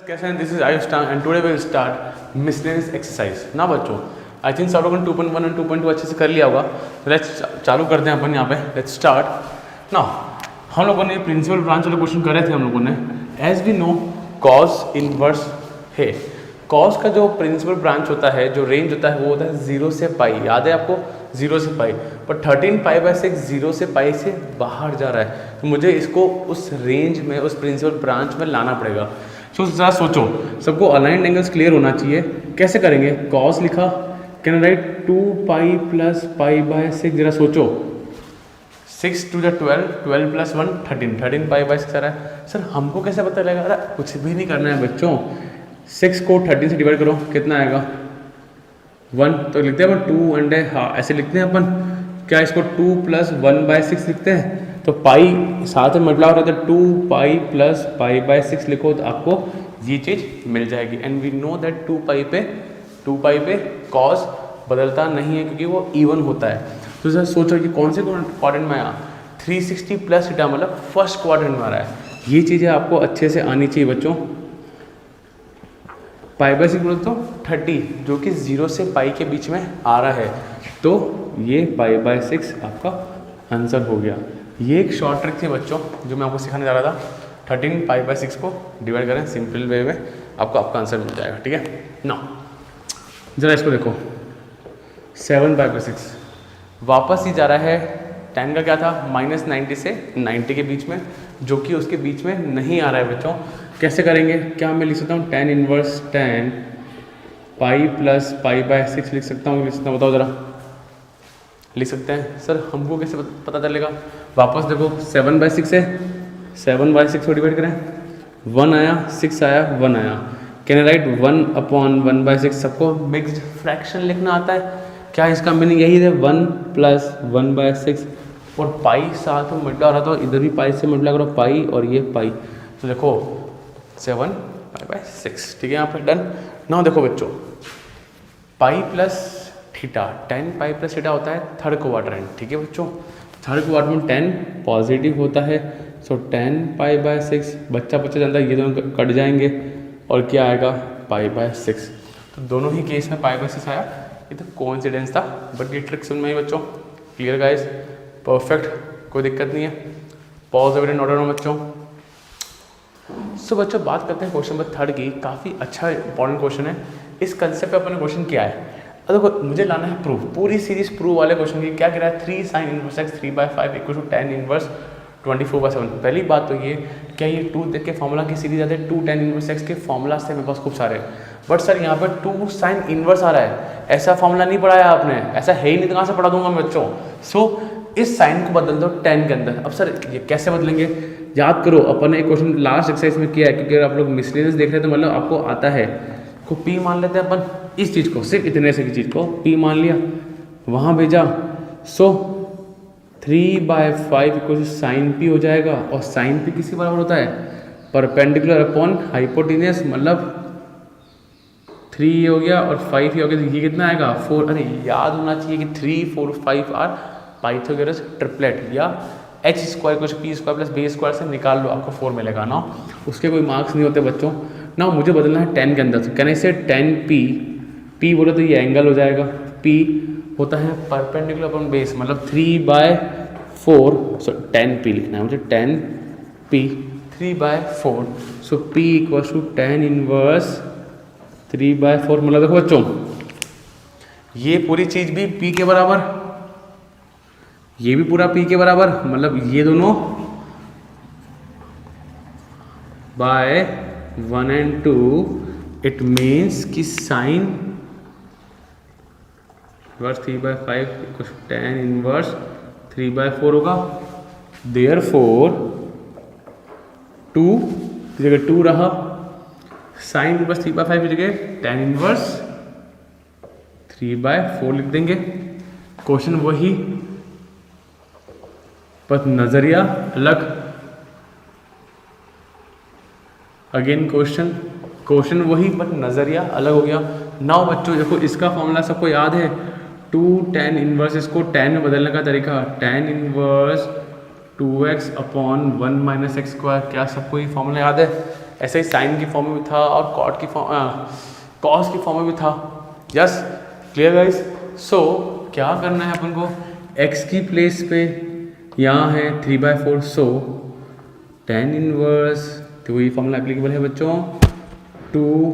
कैसे हैं? This is Ayushta and today will start miscellaneous exercise ना बच्चों। आई थिंक सब लोगों ने 2.1 और 2.2 अच्छे से कर लिया होगा। लेट्स चालू करते हैं अपन यहाँ पे। लेट्स स्टार्ट ना। हम लोगों ने प्रिंसिपल ब्रांच वाले क्वेश्चन करे थे हम लोगों ने। As we know cos inverse है। कॉस का जो प्रिंसिपल ब्रांच होता है, जो रेंज होता है, वो होता है 0 से पाई। याद है आपको? 0 से पाई। पर 13 पाई/6 0 से पाई से बाहर जा रहा है, तो मुझे इसको उस रेंज में, उस प्रिंसिपल ब्रांच में लाना पड़ेगा। तो ज़रा सोचो, सबको अलाइंड एंगल्स क्लियर होना चाहिए। कैसे करेंगे? कॉस लिखा, कैन राइट 2 पाई प्लस पाई/6। जरा सोचो, 6 to the 12, 12 + 1 13, 13 पाई/6 आ रहा है। सर हमको कैसे पता लगेगा? अरे कुछ भी नहीं करना है बच्चों, 6 को 13 से डिवाइड करो, कितना आएगा? 1। तो लिखते हैं अपन 2 एंड हाँ ऐसे लिखते हैं अपन। क्या इसको 2 + 1/6 लिखते हैं? तो पाई साथ में मल्टीप्लाई हो रहा है, 2 पाई प्लस पाई/6 लिखो तो आपको ये चीज़ मिल जाएगी। एंड वी नो दैट 2 पाई पे कॉस बदलता नहीं है क्योंकि वो इवन होता है। तो सर सोचो कि कौन से क्वाड्रेंट में आया? 360 प्लस थीटा, मतलब फर्स्ट क्वाड्रेंट में आ रहा है। ये चीज़ें आपको अच्छे से आनी चाहिए बच्चों। पाई/6 बोलो तो 30, जो कि 0 से पाई के बीच में आ रहा है, तो ये पाई/6 आपका आंसर हो गया। ये एक शॉर्ट ट्रिक थी बच्चों जो मैं आपको सिखाने जा रहा था। 13 पाई/6 को डिवाइड करें सिंपल वे में, आपको आपका आंसर मिल जाएगा। ठीक है ना? जरा इसको देखो, 7 पाई/6 वापस ही जा रहा है। टाइम का क्या था? -90 से 90 के बीच में, जो कि उसके बीच में नहीं आ रहा है बच्चों। कैसे करेंगे? क्या मैं लिख सकता हूँ? tan इनवर्स 10 पाई प्लस पाई/6 लिख सकता हूँ? बताओ ज़रा, लिख सकते हैं? सर हमको कैसे पता चलेगा? वापस देखो, 7/6 है, 7/6 को डिवाइड करें, 1 आया, 6 आया, 1 आया। Can write 1/1/6। सबको मिक्स्ड फ्रैक्शन लिखना आता है क्या? इसका मीनिंग यही है, 1 + 1/6 और पाई साथ में मल्टीप्लाई हो रहा था, इधर भी पाई से मल्टीप्लाई करो, पाई और ये पाई, तो देखो 7 पाई/6। ठीक है, यहाँ पे डन ना। देखो बच्चों, pi plus theta, 10 pi plus theta होता है थर्ड क्वाड्रेंट। ठीक है बच्चों, थर्ड क्वाड्रेंट 10 पॉजिटिव होता है। सो 10 पाई/6 बच्चा जानता है, ये दोनों कट जाएंगे और क्या आएगा? पाई/6। तो दोनों ही केस में पाई/6 आया। ये तो कोइंसिडेंस था, बट ये ट्रिक समझ में आई बच्चों? Clear guys? परफेक्ट, कोई दिक्कत नहीं है। पॉज एवरी नोट डाउन बच्चों। सो बच्चों बात करते हैं क्वेश्चन नंबर 3 की। काफ़ी अच्छा इंपॉर्टेंट क्वेश्चन है। इस कंसेप्ट पे अपने क्वेश्चन क्या है? अब देखो, मुझे लाना है प्रूफ, पूरी सीरीज प्रूफ वाले क्वेश्चन की। क्या कह रहा है? 3 sin inverse x 3/5 = tan inverse 24/7। पहली बात तो ये, क्या ये 2 देख के फॉर्मूला की सीरीज आते हैं? 2 tan इनवर्स x के फॉर्मूला से मेरे पास खूब सारे, बट सर यहाँ पर 2 sin इनवर्स आ रहा है। ऐसा फॉर्मूला नहीं पढ़ाया आपने, ऐसा है ही नहीं, तो कहाँ से पढ़ा दूंगा मैं बच्चों? सो इस साइन को बदल दो tan के अंदर। अब सर ये कैसे बदलेंगे? याद करो, अपन ने एक क्वेश्चन लास्ट एक्सरसाइज में किया है, क्योंकि अगर आप लोग मिसलेनियस देख रहे हैं तो मतलब आपको आता है। को P मान लेते हैं अपन, इस चीज़ को, सिर्फ इतने से की चीज़ को P मान लिया, वहाँ भेजा। सो 3/5 = sin P हो जाएगा। और sin P किसके बराबर होता है? परपेंडिकुलर अपॉन हाइपोटेन्यूस, मतलब 3 ये हो गया और 5 ये हो गया, तो ये कितना आएगा? 4। अरे याद होना चाहिए कि 3, 4, 5 आर पाइथागोरस ट्रिपलेट, या h² = p² + b² से निकाल लो, आपको 4 मिलेगा ना। उसके कोई मार्क्स नहीं होते बच्चों ना। मुझे बदलना है 10 के अंदर, तो कैन आई से 10p। p बोले तो ये एंगल हो जाएगा। p होता है परपेंडिकुलर अपॉन बेस, मतलब 3/4। सो 10p लिखना है मुझे, 10p 3/4। सो p = tan इनवर्स 3/4। मतलब देखो बच्चों, ये पूरी चीज़ भी p के बराबर, ये भी पूरा p के बराबर, मतलब ये दोनों बाय 1 and 2। इट मीन्स कि साइन इनवर्स 3/5 = tan इनवर्स 3/4 होगा। देयरफॉर 2 की जगह 2 रहा, साइन इनवर्स 3/5 की जगह tan इनवर्स 3/4 लिख देंगे। क्वेश्चन वही, पर नजरिया अलग। अगेन क्वेश्चन वही, बट नजरिया अलग हो गया। नाउ बच्चों देखो, इसका फॉर्मूला सबको याद है, 2 tan इनवर्स, इसको tan में बदलने का तरीका, tan इनवर्स 2x/1 - x²। क्या सबको ये फॉर्मूला याद है? ऐसे ही साइन की फॉर्म में भी था और कॉट की फॉर्म कॉस की फॉर्म में भी था। Yes, clear guys. सो क्या करना है अपन को, x की प्लेस पे यहाँ है 3/4, सो tan इनवर्स, तो ये फॉर्मूला एप्लीकेबल है बच्चों, 2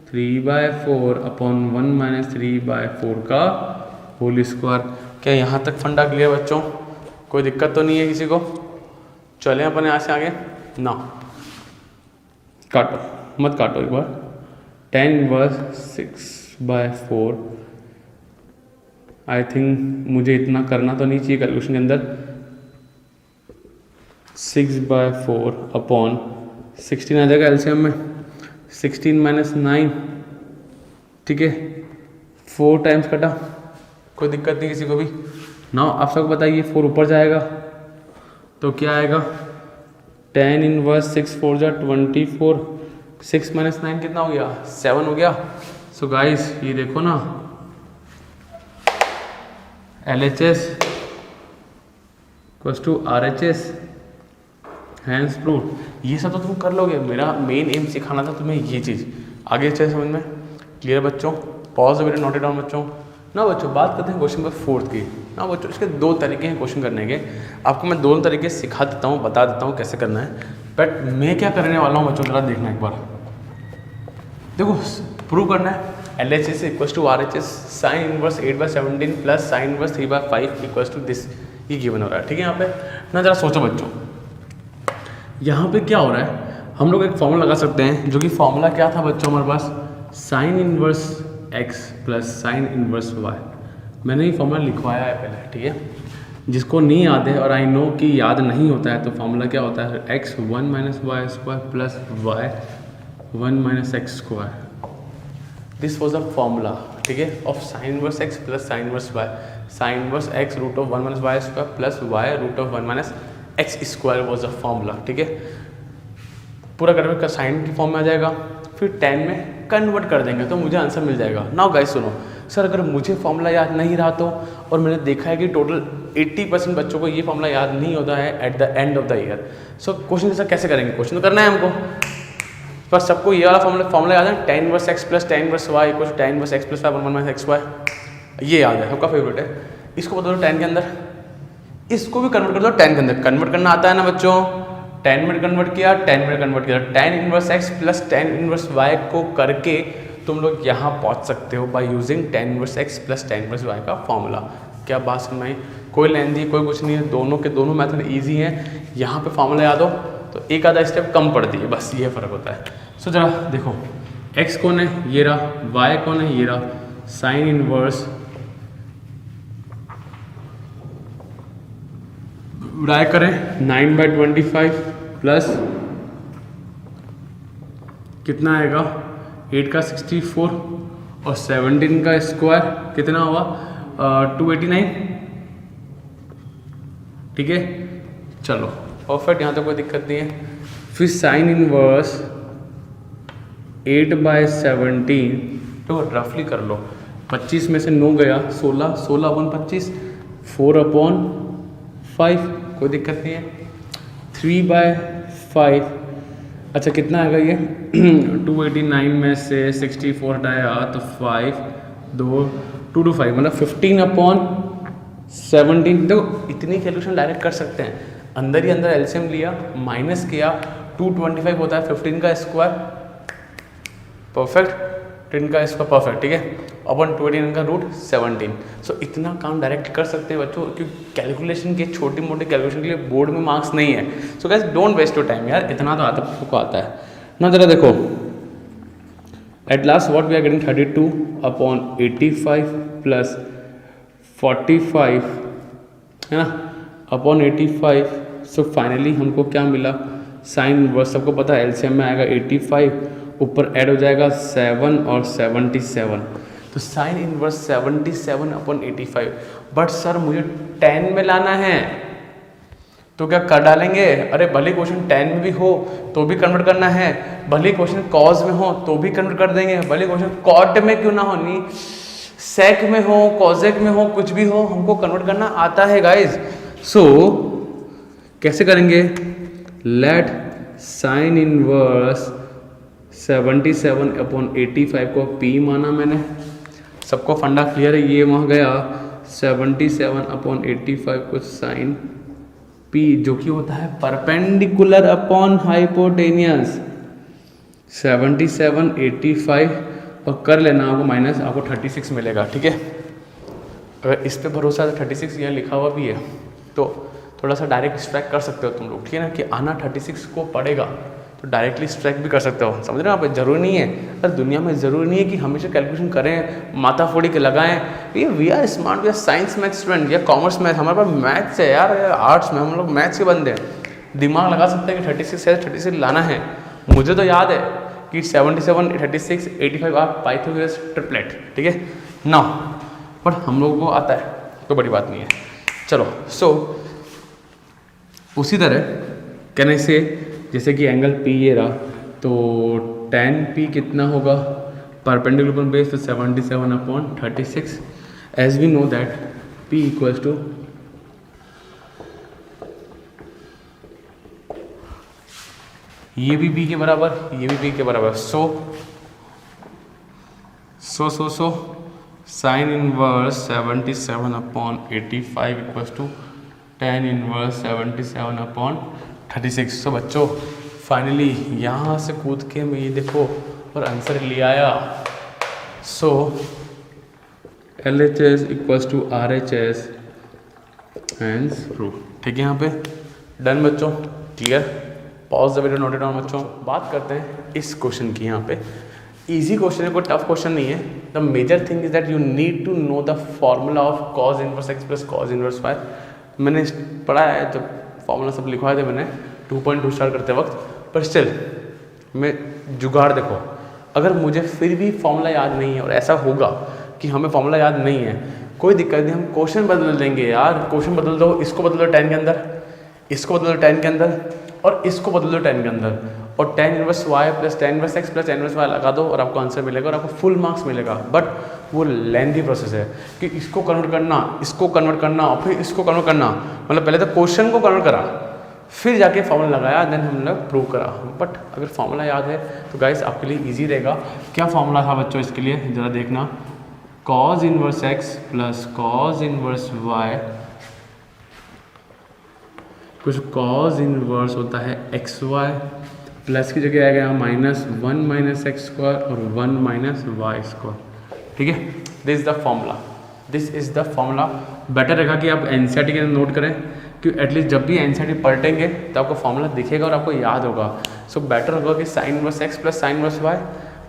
3/4 अपॉन 1 माइनस 3/4 का होल स्क्वायर। क्या यहाँ तक फंडा क्लियर बच्चों? कोई दिक्कत तो नहीं है किसी को? चलें अपन यहाँ से आगे ना, काटो मत काटो एक बार। tan इनवर्स 6/4, आई थिंक मुझे इतना करना तो नहीं चाहिए कैलकुलेशन के अंदर। 6/4 अपॉन 16 आ जाएगा एलसीएम में, 16 माइनस 9, ठीक है, 4 टाइम्स कटा, कोई दिक्कत नहीं किसी को भी ना। आप सबको बताइए 4 ऊपर जाएगा तो क्या आएगा, tan इनवर्स 6 4 जा 24, 6 माइनस 9 कितना हो गया, 7 हो गया। सो गाइस ये देखो ना, LHS equals to RHS, hence prove. ये सब तो तुम कर लोगे, मेरा मेन एम सिखाना था तुम्हें ये चीज़। आगे चले समझ में, क्लियर बच्चों? Pause the video, note it down बच्चों। ना बच्चों बात करते हैं क्वेश्चन नंबर 4 की। ना बच्चों इसके 2 तरीके हैं क्वेश्चन करने के, आपको मैं 2 तरीके सिखा देता हूँ, बता देता हूँ कैसे करना है। बट मैं क्या करने वाला हूँ बच्चों, जरा देखना एक बार, देखो प्रूव करना है LHS equals to RHS sine inverse 8/17 plus sine inverse 3/5 equals to this, ये गिवन हो रहा है, ठीक है। यहाँ पे ना जरा सोचो बच्चों, यहाँ पे क्या हो रहा है, हम लोग एक फॉर्मूला लगा सकते हैं, जो कि फॉर्मूला क्या था बच्चों हमारे पास, sine inverse x plus sine inverse y। मैंने ये फॉर्मूला लिखवाया है पहले, ठीक है। जिसको नहीं याद है और आई नो कि याद नहीं होता है, तो फॉर्मूला क्या होता है, x 1 minus y square plus y 1 minus x square. This was a formula, ठीक है, of sine inverse x plus sine inverse y। Sine inverse x root of 1 minus y square plus y root of 1 minus x square was a formula, ठीक है। पूरा convert कर sign की form में आ जाएगा, फिर tan में कन्वर्ट कर देंगे तो मुझे आंसर मिल जाएगा। नाउ गाइस सुनो, सर अगर मुझे फॉर्मूला याद नहीं रहा तो, और मैंने देखा है कि टोटल 80% बच्चों को ये फॉर्मूला याद नहीं होता है at the end of the year. So question sir कैसे करेंगे, क्वेश्चन तो करना है हमको, पर सबको ये वाला फॉर्मूला याद है, tan inverse x plus tan inverse y equal to tan inverse x plus 1 minus x y, ये याद है, सबका फेवरेट है। इसको बदलो tan के अंदर, इसको भी कन्वर्ट कर दो tan के अंदर। कन्वर्ट करना आता है ना बच्चों, tan में कन्वर्ट किया, tan में कन्वर्ट किया, tan inverse x plus tan inverse y को करके तुम लोग यहाँ पहुँच सकते हो by using tan inverse x plus tan inverse y का फॉर्मूला। क्या बात समझ में? कोई लेंदी कोई कुछ नहीं है, दोनों के दोनों मेथड ईजी हैं। यहाँ पे फॉर्मूला याद हो तो एक आधा स्टेप कम पड़ती है, बस ये फ़र्क होता है। सो जरा देखो, x कौन है, ये रहा, y कौन है, ये रहा, साइन इनवर्स y करें 9/25 प्लस कितना आएगा, 8 का 64 और 17 का स्क्वायर कितना हुआ 289, ठीक है। चलो परफेक्ट, यहाँ तक कोई दिक्कत नहीं है। फिर साइन इनवर्स 8/17, तो रफली कर लो, 25 में से 9 गया, 16, 16 अपॉन 25, 4/5, कोई दिक्कत नहीं है। 3/5, अच्छा कितना आएगा ये 289 में से 64 हटाया तो 5, 2 2 to 5 मतलब 15/17। देखो इतनी कैलकुलेशन डायरेक्ट कर सकते हैं, अंदर ही अंदर एलसीएम लिया, माइनस किया, 225 होता है 15 का स्क्वायर, परफेक्ट, 10 का स्क्वायर परफेक्ट, ठीक है, अपन 29 का रूट 17। सो इतना काम डायरेक्ट कर सकते हैं बच्चों, क्योंकि कैलकुलेशन के छोटी मोटी कैलकुलेशन के लिए बोर्ड में मार्क्स नहीं है। So guys don't waste your time यार, इतना तो आता को आता है ना। जरा देखो, at last what we are getting 32/85 plus 45 है ना अपॉन 85। सो फाइनली हमको क्या मिला, साइन इनवर्स, सबको पता है एलसीएम में आएगा 85, ऊपर ऐड हो जाएगा 7 और 77, तो साइन इनवर्स 77/85। बट सर मुझे 10 में लाना है, तो क्या कर डालेंगे, अरे भले क्वेश्चन 10 में भी हो तो भी कन्वर्ट करना है, भले क्वेश्चन कॉज में हो तो भी कन्वर्ट कर देंगे, भले क्वेश्चन कॉट में क्यों ना हो, नहीं सेक में हो, कॉजेक में हो, कुछ भी हो, हमको कन्वर्ट करना आता है गाइज। सो कैसे करेंगे, लेट साइन इनवर्स 77/85 को P माना मैंने, सबको फंडा क्लियर है, ये वहाँ गया 77/85 को साइन P जो कि होता है परपेंडिकुलर अपॉन हाइपोटेनियस 77/85 और कर लेना आपको माइनस, आपको 36 मिलेगा। ठीक है, अगर इस पे भरोसा है तो 36 यहाँ लिखा हुआ भी है तो थोड़ा सा डायरेक्ट स्ट्रैक कर सकते हो तुम लोग, ठीक है ना, कि आना 36 को पड़ेगा तो डायरेक्टली स्ट्रैक भी कर सकते हो, समझ रहे हो आप। जरूरी नहीं है, पर दुनिया में ज़रूरी नहीं है कि हमेशा कैलकुलेशन करें, माथा फोड़ी के लगाएं। ये we are smart, we are science math student या कॉमर्स मैथ, हमारे पास मैथ्स है यार, आर्ट्स में हम लोग मैथ्स के बंदे हैं, दिमाग लगा सकते हैं कि 36 है 36 लाना है। मुझे तो याद है कि 77, 36, 85 आप पाइथागोरस ट्रिपलेट, ठीक है ना, बट हम लोगों को आता है तो बड़ी बात नहीं है। चलो सो उसी तरह कहने से जैसे कि एंगल P ये रहा तो tan P कितना होगा परपेंडिकुलर अपॉन बेस तो 77/36 as we know that P equals to ये भी B के बराबर, ये भी B के बराबर, so sine inverse 77/85 equals to tan inverse 77/36। So बच्चों फाइनली यहाँ से कूद के मैं ये देखो और आंसर ले आया। So LHS equals to RHS hence proof, ठीक है, यहाँ पे डन बच्चों, clear. Pause the video, note it down बच्चों। बात करते हैं इस क्वेश्चन की। यहाँ पे इजी क्वेश्चन है, कोई टफ क्वेश्चन नहीं है। The major thing is that you need to know the formula of cos inverse x plus cos inverse y। मैंने पढ़ा है, जब फॉर्मूला सब लिखवाए थे मैंने 2.2 स्टार्ट करते वक्त, पर स्टिल मैं जुगाड़ देखो, अगर मुझे फिर भी फॉर्मूला याद नहीं है और ऐसा होगा कि हमें फॉर्मूला याद नहीं है, कोई दिक्कत नहीं, हम क्वेश्चन बदल देंगे यार। क्वेश्चन बदल दो, इसको बदल दो 10 के अंदर, इसको बदल दो 10 के अंदर और इसको बदल दो 10 के अंदर, और tan inverse y plus tan inverse x plus tan inverse y लगा दो और आपको आंसर मिलेगा और आपको फुल मार्क्स मिलेगा। बट वो लेंथी प्रोसेस है कि इसको कन्वर्ट करना, इसको कन्वर्ट करना और फिर इसको कन्वर्ट करना, मतलब पहले तो क्वेश्चन को कन्वर्ट करा फिर जाके फॉर्मूला लगाया, देन हम लोग प्रूव करा। बट अगर फॉर्मूला याद है तो गाइस आपके लिए ईजी रहेगा। क्या फॉर्मूला था बच्चों इसके लिए, ज़रा देखना, cause inverse x plus cos inverse y, कुछ कॉज इनवर्स होता है XY प्लस की जगह आएगा -1 माइनस एक्स स्क्वायर और 1 माइनस वाई स्क्वायर, ठीक है। This is the formula, this is the formula. Better रहेगा कि आप एनसीईआरटी के अंदर नोट करें, कि एटलीस्ट जब भी एनसीईआरटी पलटेंगे तो आपको फॉर्मूला दिखेगा और आपको याद होगा। सो बेटर होगा कि sine inverse x plus sine inverse y,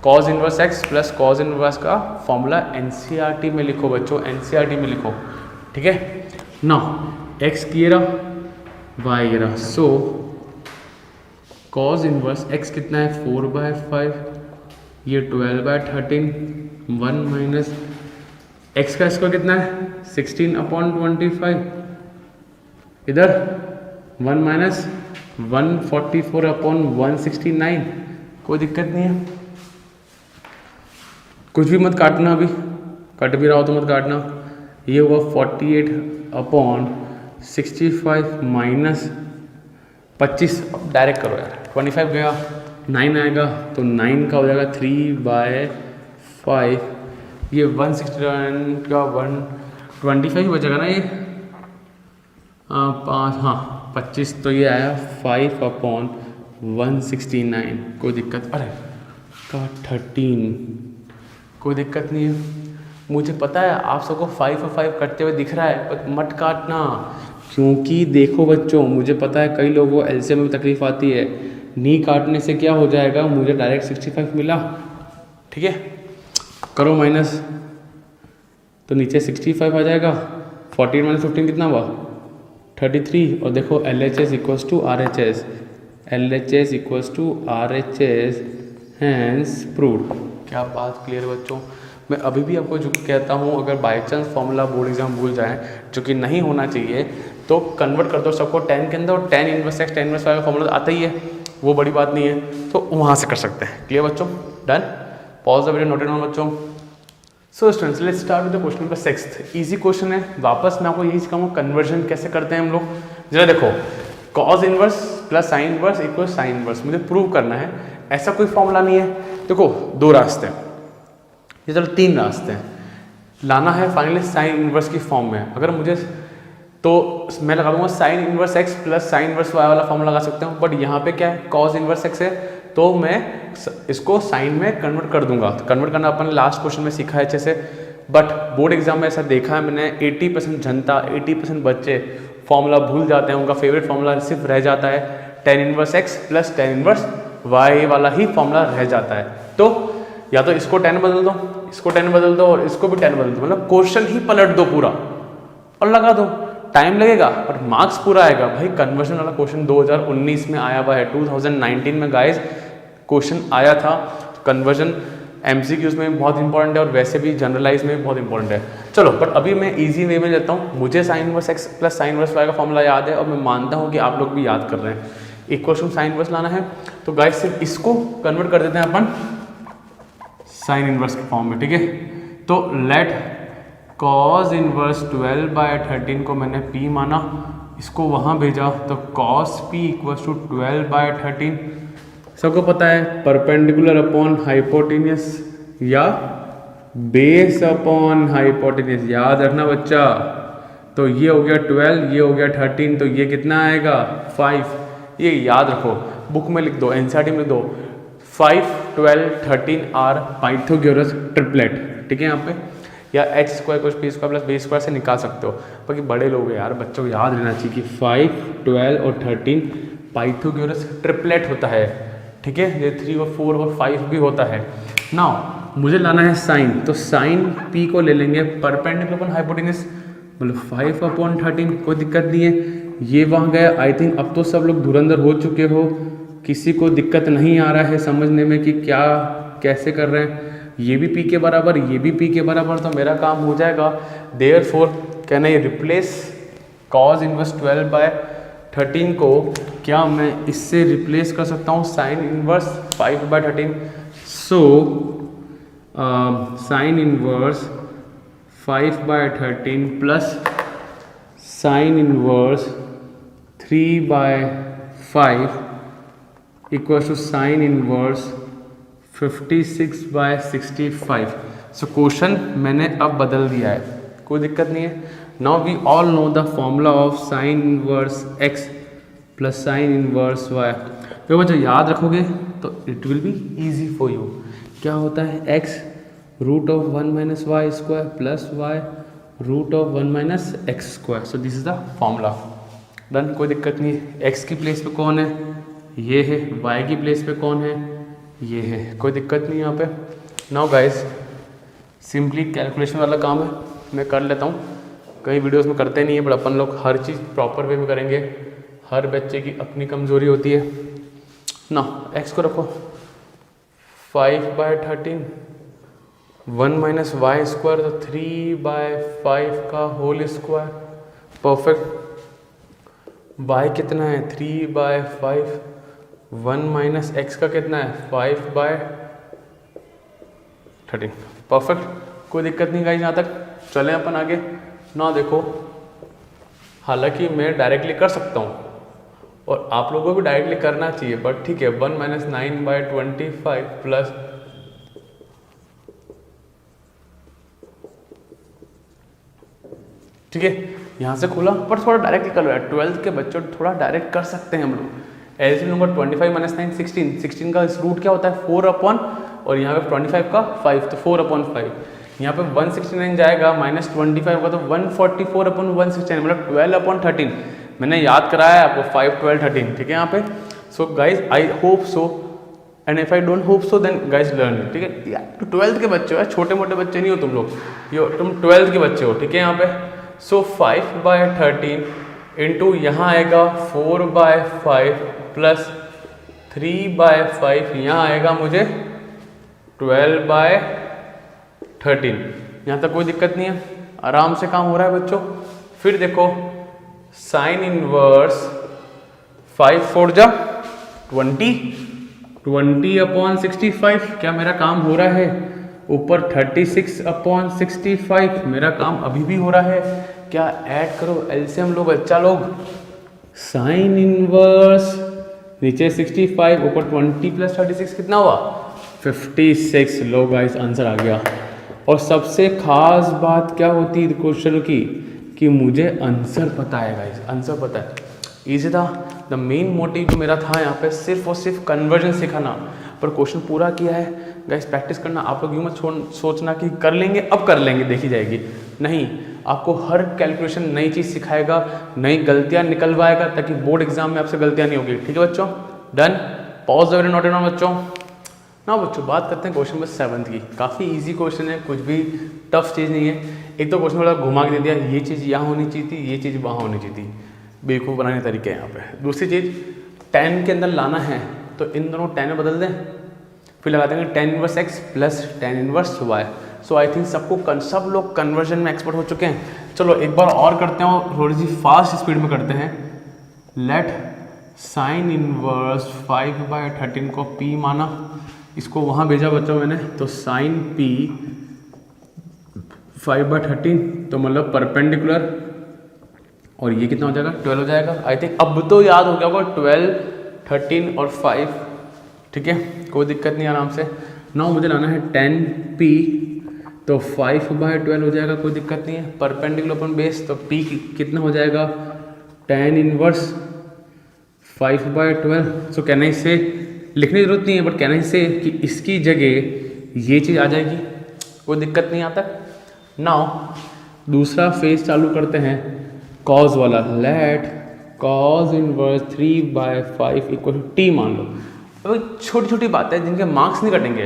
cos inverse x plus cos inverse का फॉर्मूला एनसीईआरटी में लिखो बच्चों, एनसीईआरटी में लिखो, ठीक है ना। एक्स की रहा, वाई ये रहा। सो कॉज इनवर्स x कितना है 4/5, ये 12/13, 1 माइनस एक्स का स्क्वायर कितना है 16/25, इधर 1 माइनस 144/169। कोई दिक्कत नहीं है, कुछ भी मत काटना, अभी कट भी रहा हो तो मत काटना। ये हुआ 48/65 माइनस 25, अब डायरेक्ट करो यार, 25 गया 9 आएगा तो 9 का हो जाएगा 3/5, ये 169 का 125 बचेगा ना, ये 5, हाँ 25, तो ये आया 5/169। कोई दिक्कत, अरे का 13, कोई दिक्कत नहीं है। मुझे पता है आप सबको 5 और 5 कटते हुए दिख रहा है, पर मत काटना, क्योंकि देखो बच्चों मुझे पता है कई लोगों को एलसीएम में तकलीफ आती है। नी काटने से क्या हो जाएगा, मुझे डायरेक्ट 65 मिला, ठीक है, करो माइनस तो नीचे 65 आ जाएगा। 14 माइनस 15 कितना हुआ 33, और देखो LHS equals to RHS, LHS equals to RHS hence proved. क्या बात क्लियर बच्चों। मैं अभी भी आपको जो कहता हूँ, अगर by chance formula board exam भूल जाएं, जो कि नहीं होना चाहिए, तो कन्वर्ट कर दो सबको 10 के अंदर, और tan inverse x tan inverse y का फॉर्मूला आता ही है, वो बड़ी बात नहीं है, तो वहाँ से कर सकते हैं। क्लियर बच्चों, done. Pause the video, note it down बच्चों। So students let's start with the question number 6। Easy question है, वापस मैं आपको यही सिखाऊंगा कन्वर्जन कैसे करते हैं हम लोग। जरा देखो, cos inverse plus sine inverse equal sine inverse, मुझे प्रूव करना है। ऐसा कोई फॉर्मूला नहीं है। देखो दो रास्ते हैं, ये चलो तीन रास्ते हैं, लाना है फाइनली साइन इनवर्स की फॉर्म में। अगर मुझे तो मैं लगा दूंगा sine inverse x plus sine inverse y वाला फॉर्मूला लगा सकते हूँ, बट यहाँ पे क्या है कॉस इनवर्स एक्स है, तो मैं इसको साइन में कन्वर्ट कर दूंगा। तो कन्वर्ट करना अपन लास्ट क्वेश्चन में सीखा है अच्छे से, बट बोर्ड एग्जाम में ऐसा देखा है मैंने 80% जनता 80% बच्चे फॉर्मूला भूल जाते हैं, उनका फेवरेट फॉर्मूला सिर्फ रह जाता है tan inverse x plus tan inverse y वाला ही फॉर्मूला रह जाता है। तो या तो इसको 10 बदल दो, इसको 10 बदल दो और इसको भी 10 बदल दो, मतलब क्वेश्चन ही पलट दो पूरा और लगा दो। टाइम लगेगा बट मार्क्स पूरा आएगा। भाई कन्वर्जन वाला क्वेश्चन 2019 में आया हुआ है, 2019 में गाइस क्वेश्चन आया था। कन्वर्जन एमसीक्यूज में बहुत इंपॉर्टेंट है और वैसे भी जनरलाइज में भी बहुत इंपॉर्टेंट है। चलो बट अभी मैं इजी वे में लेता हूँ। मुझे sine inverse x plus sine inverse y का फॉर्मूला याद है और मैं मानता हूँ कि आप लोग भी याद कर रहे हैं। इक्वल टू साइन इनवर्स लाना है तो गाइस सिर्फ इसको कन्वर्ट कर देते हैं अपन साइन इनवर्स के फॉर्म में, ठीक है। तो लेट कॉस इनवर्स 12/13 को मैंने p माना, इसको वहाँ भेजा तो कॉस p इक्वल्स टू 12/13। सबको पता है परपेंडिकुलर अपॉन हाइपोटेन्यूस या बेस अपॉन हाइपोटेन्यूस, याद रखना बच्चा। तो ये हो गया 12, ये हो गया 13, तो ये कितना आएगा 5। ये याद रखो, बुक में लिख दो, एनसीईआरटी में लिख दो 5, 12, 13 आर पाइथागोरस ट्रिपलेट, ठीक है। यहाँ पे या एच स्क्वायर कुछ p square plus b square से निकाल सकते हो, बाकी बड़े लोग हैं यार, बच्चों को याद रहना चाहिए कि 5, 12 और 13 पाइथागोरस ट्रिपलेट होता है, ठीक है। ये 3 और 4 और 5 भी होता है। नाउ मुझे लाना है साइन, तो साइन पी को ले लेंगे परपेंडिकुलर अपॉन हाइपोटेन्यूस, मतलब 5/13, कोई दिक्कत नहीं है। ये वहाँ गया, आई थिंक अब तो सब लोग धुरंधर हो चुके हो, किसी को दिक्कत नहीं आ रहा है समझने में कि क्या कैसे कर रहे हैं। ये भी पी के बराबर, ये भी पी के बराबर, तो मेरा काम हो जाएगा। Therefore can I replace cos inverse 12/13 को क्या मैं इससे रिप्लेस कर सकता हूँ sine inverse 5/13। So sine inverse 5/13 plus sine inverse 3/5 equals to sine inverse 56/65। So question मैंने अब बदल दिया है, कोई दिक्कत नहीं है। Now we all know the formula of sine inverse x plus sine inverse y. तो बच्चों याद रखोगे तो it will be easy for you. क्या होता है x root of 1 minus y square plus y root of 1 minus x square. So this is the formula. Done, कोई दिक्कत नहीं है। x की प्लेस पे कौन है, ये है। y की प्लेस पे कौन है, ये है। कोई दिक्कत नहीं यहाँ पे। नाउ गाइस सिंपली कैलकुलेशन वाला काम है, मैं कर लेता हूँ। कई वीडियोस में करते नहीं है, बट अपन लोग हर चीज़ प्रॉपर वे में करेंगे। हर बच्चे की अपनी कमज़ोरी होती है ना। x को रखो 5/13, 1 माइनस वाई स्क्वायर तो 3/5 का होल स्क्वायर, परफेक्ट। y कितना है 3/5, 1 माइनस एक्स का कितना है 5/13, परफेक्ट। कोई दिक्कत नहीं गाइस, यहाँ तक चलें अपन आगे ना। देखो हालांकि मैं डायरेक्टली कर सकता हूँ और आप लोगों को भी डायरेक्टली करना चाहिए, बट ठीक है। 1 माइनस 9/25 प्लस ठीक है, यहाँ से खुला, पर थोड़ा डायरेक्टली कर लो यार। 12th के बच्चों थोड़ा डायरेक्ट कर सकते हैं हम लोग। एलसीएम लूंगा 25 माइनस 9 16, 16 का इस रूट क्या होता है 4 अपॉन, और यहाँ पे 25 का 5 तो 4/5। यहाँ पे 169 जाएगा, माइनस 25 होगा तो 144/169, मतलब 12/13। मैंने याद कराया है आपको 5, 12, 13, ठीक है यहाँ पे। So guys I hope so and if I don't hope so then guys learn, ठीक है। यार 12th के बच्चे हो यार, छोटे मोटे बच्चे नहीं हो तुम लोग, यो तुम 12th के बच्चे हो, ठीक है यहाँ पे। सो 5/13 इंटू यहाँ आएगा 4/5 प्लस 3/5, यहाँ आएगा मुझे 12/13। यहाँ तक कोई दिक्कत नहीं है, आराम से काम हो रहा है बच्चों। फिर देखो साइन इनवर्स 5 4 जा 20/65, क्या मेरा काम हो रहा है। ऊपर 36/65, मेरा काम अभी भी हो रहा है। क्या ऐड करो एलसीएम लो बच्चा लोग, साइन इनवर्स नीचे 65 ऊपर 20 प्लस 36 कितना हुआ 56। लो गाइस आंसर आ गया। और सबसे खास बात क्या होती है क्वेश्चन की कि मुझे आंसर पता है गाइस, आंसर पता है। इजी था। द मेन मोटिव जो मेरा था यहाँ पे सिर्फ और सिर्फ कन्वर्जन सिखाना, पर क्वेश्चन पूरा किया है गाइस। प्रैक्टिस करना। आप लोग यूँ मत सोचना कि कर लेंगे अब कर लेंगे देखी जाएगी, नहीं। आपको हर कैलकुलेशन नई चीज़ सिखाएगा, नई गलतियाँ निकलवाएगा, ताकि बोर्ड एग्जाम में आपसे गलतियाँ नहीं होगी। ठीक है बच्चों, डन। पॉज अगर नोट डाउन बच्चों। ना बच्चों बात करते हैं क्वेश्चन नंबर 7 की। काफ़ी इजी क्वेश्चन है, कुछ भी टफ चीज़ नहीं है। एक तो क्वेश्चन थोड़ा घुमा के दे दिया, ये चीज़ यहाँ होनी चाहिए थी, ये चीज़ वहाँ होनी चाहिए थी। बेवकूफ़ बनाने तरीके हैं यहाँ पे। दूसरी चीज़ 10 के अंदर लाना है तो इन दोनों 10 में बदल दें, फिर लगा देंगे tan inverse x plus tan inverse y। So I think सब लोग कन्वर्जन में एक्सपर्ट हो चुके हैं। चलो एक बार और करते हैं, थोड़ी सी फास्ट स्पीड में करते हैं। लेट साइन इनवर्स 5/13 को p माना, इसको वहाँ भेजा बच्चों मैंने, तो साइन p 5/13 तो मतलब परपेंडिकुलर, और ये कितना हो जाएगा 12 हो जाएगा। आई थिंक अब तो याद हो गया होगा 12, 13 और 5। ठीक है, कोई दिक्कत नहीं, आराम से। नाउ मुझे लाना है 10p, तो 5/12 हो जाएगा, कोई दिक्कत नहीं है। परपेंडिकुलर अपन बेस, तो p कितना हो जाएगा tan इनवर्स 5/12। सो कहना से लिखने की जरूरत नहीं है, बट कहना से कि इसकी जगह ये चीज़ आ जाएगी, कोई दिक्कत नहीं आता। नाउ दूसरा फेज चालू करते हैं, कॉज वाला। Let cos inverse 3/5 equal to t मान लो। अब छोटी छोटी बातें हैं जिनके मार्क्स नहीं कटेंगे,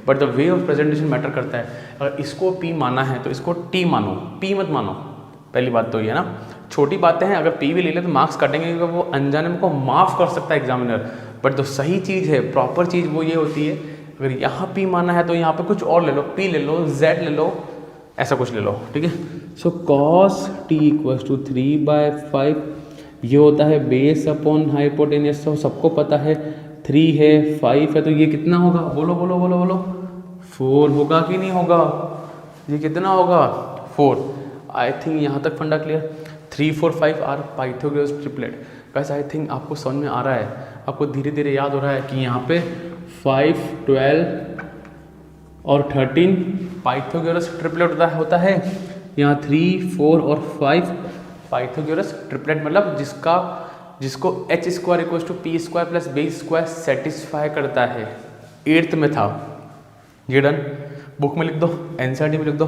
but the way of presentation matter करता है। अगर इसको p माना है तो इसको t मानो, p मत मानो। पहली बात तो ये है ना, छोटी बातें हैं, अगर p भी ले ले तो मार्क्स कटेंगे, क्योंकि वो अनजाने में को माफ़ कर सकता है एग्जामिनर। बट जो सही चीज़ है, प्रॉपर चीज़ वो ये होती है, अगर यहाँ p माना है तो यहाँ पे कुछ और ले लो, p ले लो, z ले लो, ऐसा कुछ ले लो। ठीक है, सो cos t इक्वल्स टू 3/5, ये होता है बेस अपॉन हाइपोटेन्यूस। तो सबको पता है 3 है 5 है, तो ये कितना होगा, बोलो बोलो बोलो बोलो, 4 होगा कि नहीं होगा, ये कितना होगा 4। आई थिंक यहाँ तक फंडा क्लियर। 3, 4, 5 are Pythagoras triplet. वैसे आई थिंक आपको समझ में आ रहा है, आपको धीरे धीरे याद हो रहा है कि यहाँ पे 5, 12 और 13 पाइथागोरस ट्रिपलेट होता है। यहाँ 3, 4 और 5 पाइथागोरस ट्रिपलेट, मतलब जिसको h square equal to p square plus b square satisfy करता है। 8th में था ये। डन। बुक में लिख दो, एनसीईआरटी में लिख दो,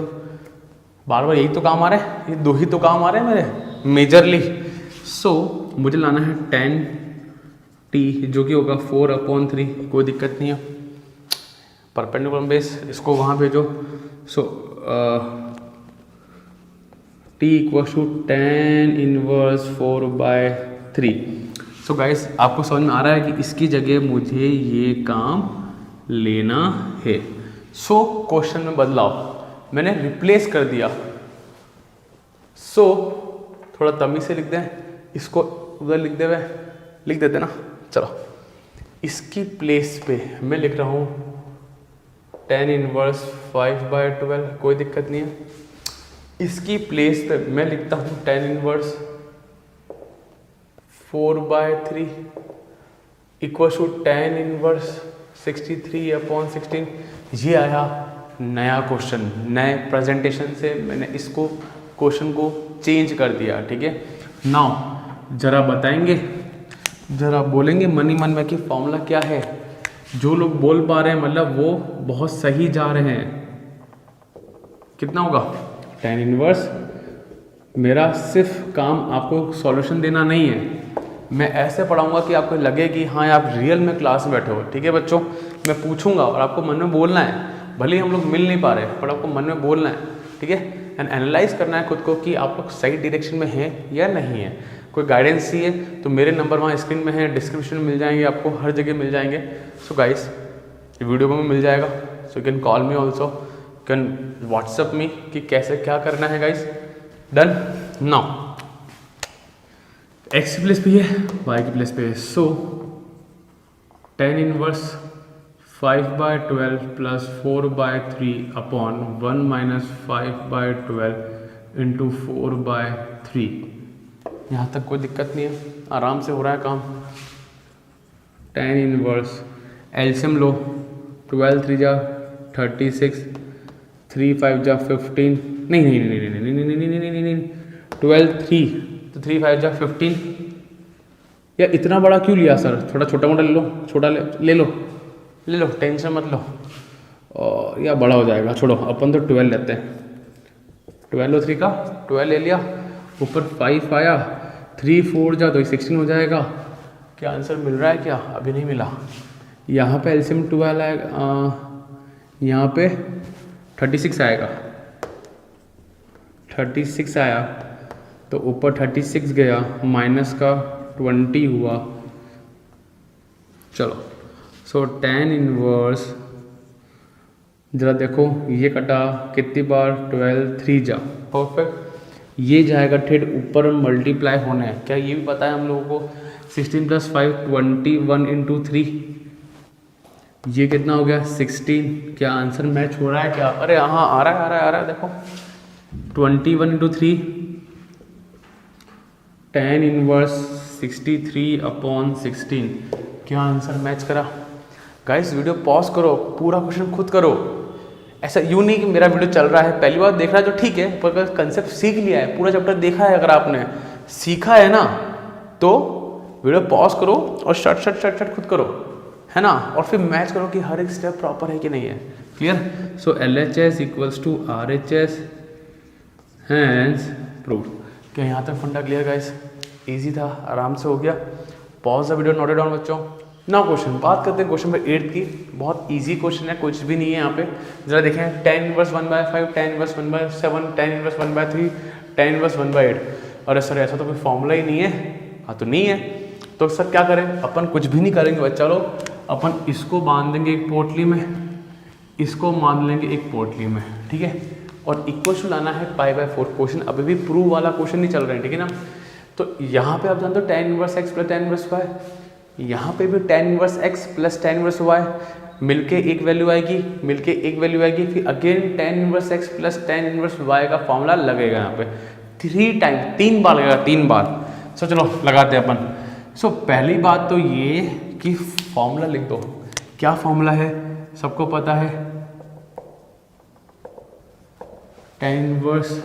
बार बार यही तो काम आ रहा है, ये दो ही तो काम आ रहे हैं मेरे मेजरली। सो मुझे लाना है 10t, जो कि होगा 4/3, कोई दिक्कत नहीं है। परपेंडिकुलर बेस, इसको वहाँ भेजो। So t equal to tan inverse 4/3। So guys आपको समझ में आ रहा है कि इसकी जगह मुझे ये काम लेना है। सो क्वेश्चन में बदलाव मैंने रिप्लेस कर दिया। सो थोड़ा तमीज से लिख दें, इसको उधर लिख देते ना। चलो इसकी प्लेस पे मैं लिख रहा हूँ tan इनवर्स 5/12, कोई दिक्कत नहीं है। इसकी प्लेस पे मैं लिखता हूँ tan inverse 4/3 equal to tan inverse 63/16। ये आया नया क्वेश्चन, नए प्रेजेंटेशन से मैंने इसको क्वेश्चन को चेंज कर दिया। ठीक है, नाउ जरा बताएंगे, जरा बोलेंगे मन ही मन में कि फॉर्मूला क्या है। जो लोग बोल पा रहे हैं मतलब वो बहुत सही जा रहे हैं। कितना होगा tan इनवर्स। मेरा सिर्फ काम आपको सॉल्यूशन देना नहीं है, मैं ऐसे पढ़ाऊंगा कि आपको लगे कि हाँ आप रियल में क्लास में बैठे हो। ठीक है बच्चों, मैं पूछूंगा और आपको मन में बोलना है, भले ही हम लोग मिल नहीं पा रहे पर आपको मन में बोलना है। ठीक है, एंड एनालाइज करना है खुद को कि आप लोग सही डायरेक्शन में हैं या नहीं है। कोई गाइडेंस चाहिए तो मेरे नंबर वहाँ स्क्रीन में है, डिस्क्रिप्शन में मिल जाएंगे, आपको हर जगह मिल जाएंगे। सो गाइस वीडियो में मिल जाएगा, so you can call me also, can WhatsApp me कि कैसे क्या करना है गाइस। डन। नाउ x की प्लेस पे है, y की प्लेस पे है। So tan inverse 5/12 plus 4/3 upon 1 minus 5/12 into 4/3 यहाँ तक कोई दिक्कत नहीं है, आराम से हो रहा है काम। tan इनवर्स एल्शियम लो, 12 3 जा 36, 3 5 जा 15, नहीं नहीं नहीं नहीं नहीं नहीं नहीं नहीं नहीं नहीं नहीं 12 3 तो 3 5 जा 15। यार इतना बड़ा क्यों लिया सर, थोड़ा छोटा मोटा ले लो, छोटा ले लो, टेंशन मत लो। और या बड़ा हो जाएगा, छोड़ो अपन तो 12 लेते हैं। 12 और 3 का 12 ले लिया, ऊपर 5 आया, 3 4 जा तो 16 हो जाएगा। क्या आंसर मिल रहा है क्या? अभी नहीं मिला। यहाँ पे एल्शियम 12 आएगा, यहाँ पे 36 आएगा, 36 आया तो ऊपर 36 गया, माइनस का 20 हुआ। चलो सो tan इनवर्स जरा देखो, ये कटा कितनी बार, 12 3 जा, परफेक्ट। ये जाएगा ठेठ ऊपर मल्टीप्लाई होने है। क्या ये भी पता है हम लोगों को? 16 + 5 21 × 3, ये कितना हो गया 16। क्या आंसर मैच हो रहा है क्या? अरे हाँ आ रहा है देखो, 21 × 3 tan इनवर्स 63/16। क्या आंसर मैच करा? गाइस वीडियो पॉज करो, पूरा क्वेश्चन खुद करो। ऐसा यूँ नहीं कि मेरा वीडियो चल रहा है, पहली बार देख रहा है तो ठीक है, पर अगर कंसेप्ट सीख लिया है, पूरा चैप्टर देखा है, अगर आपने सीखा है ना, तो वीडियो पॉज करो और शट खुद करो, है ना, और फिर मैच करो कि हर एक स्टेप प्रॉपर है कि नहीं है। क्लियर? सो LHS = RHS, हैंस प्रूव्ड। क्या यहाँ तक फंडा क्लियर गाइस? इजी था, आराम से हो गया। Pause the video, note it down बच्चों। ना क्वेश्चन बात करते हैं क्वेश्चन नंबर 8 की। बहुत इजी क्वेश्चन है, कुछ भी नहीं है यहाँ पे। जरा देखें, tan inverse 1/5, tan inverse 1/7, tan inverse 1/3, tan inverse 1/8। अरे सर ऐसा तो कोई फॉर्मूला ही नहीं है। हाँ तो नहीं है, तो सर क्या करें? अपन कुछ भी नहीं करेंगे बच्चा लोग, अपन इसको बांध देंगे एक पोटली में, इसको बांध लेंगे एक पोटली में, ठीक है, और इक्वल टू लाना है π/4। क्वेश्चन अभी भी प्रूव वाला क्वेश्चन नहीं चल रहा है, ठीक है ना। तो यहाँ पे आप जानते हो tan inverse x + tan inverse y, यहाँ पे भी tan inverse x + tan inverse y मिलके एक वैल्यू आएगी, फिर again tan inverse x + tan inverse y का फॉर्मूला लगेगा यहाँ पे 3 बार लगेगा, 3 बार। सो चलो लगाते हैं अपन। सो पहली बात तो ये कि फॉर्मूला लिख दो। क्या फॉर्मूला है? सबको पता है, tan इनवर्स,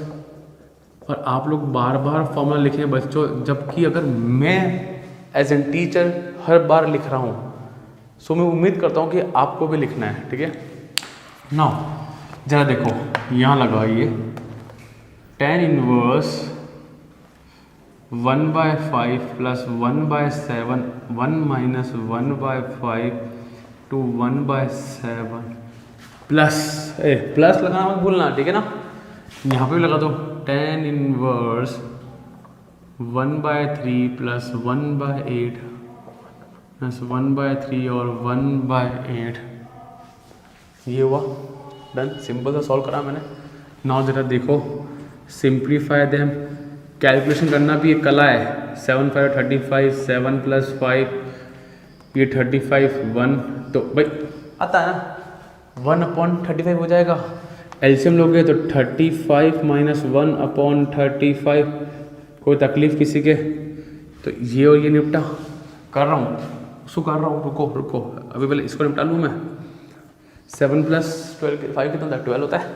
और आप लोग बार बार फॉर्मूला लिखें बच्चों, जबकि अगर मैं एज एन टीचर हर बार लिख रहा हूँ, सो मैं उम्मीद करता हूँ कि आपको भी लिखना है, ठीक है। नाउ जरा देखो, यहाँ लगाइए, tan इनवर्स 1/5 + 1/7, 1 - 1/5 to 1/7 प्लस लगाना मत भूलना, ठीक है ना। यहाँ पे भी लगा दो, tan इनवर्स 1/3 + 1/8 + 1/3 और 1/8, ये हुआ डन। सिंपल सा सॉल्व करा मैंने। नाउ जरा देखो, सिंप्लीफाई देम। कैलकुलेशन करना भी एक कला है। 7 5 35, 7 + 5 ये 35, 1 तो भाई आता है ना, 1/35 हो जाएगा। एलसीएम लोगे तो 35 - 1/35, कोई तकलीफ किसी के? तो ये और ये निपटा कर रहा हूँ, उसको कर रहा हूँ, रुको अभी पहले इसको निपटा लूँ मैं। 7 + 12 5 कितना होता है? 12 होता है,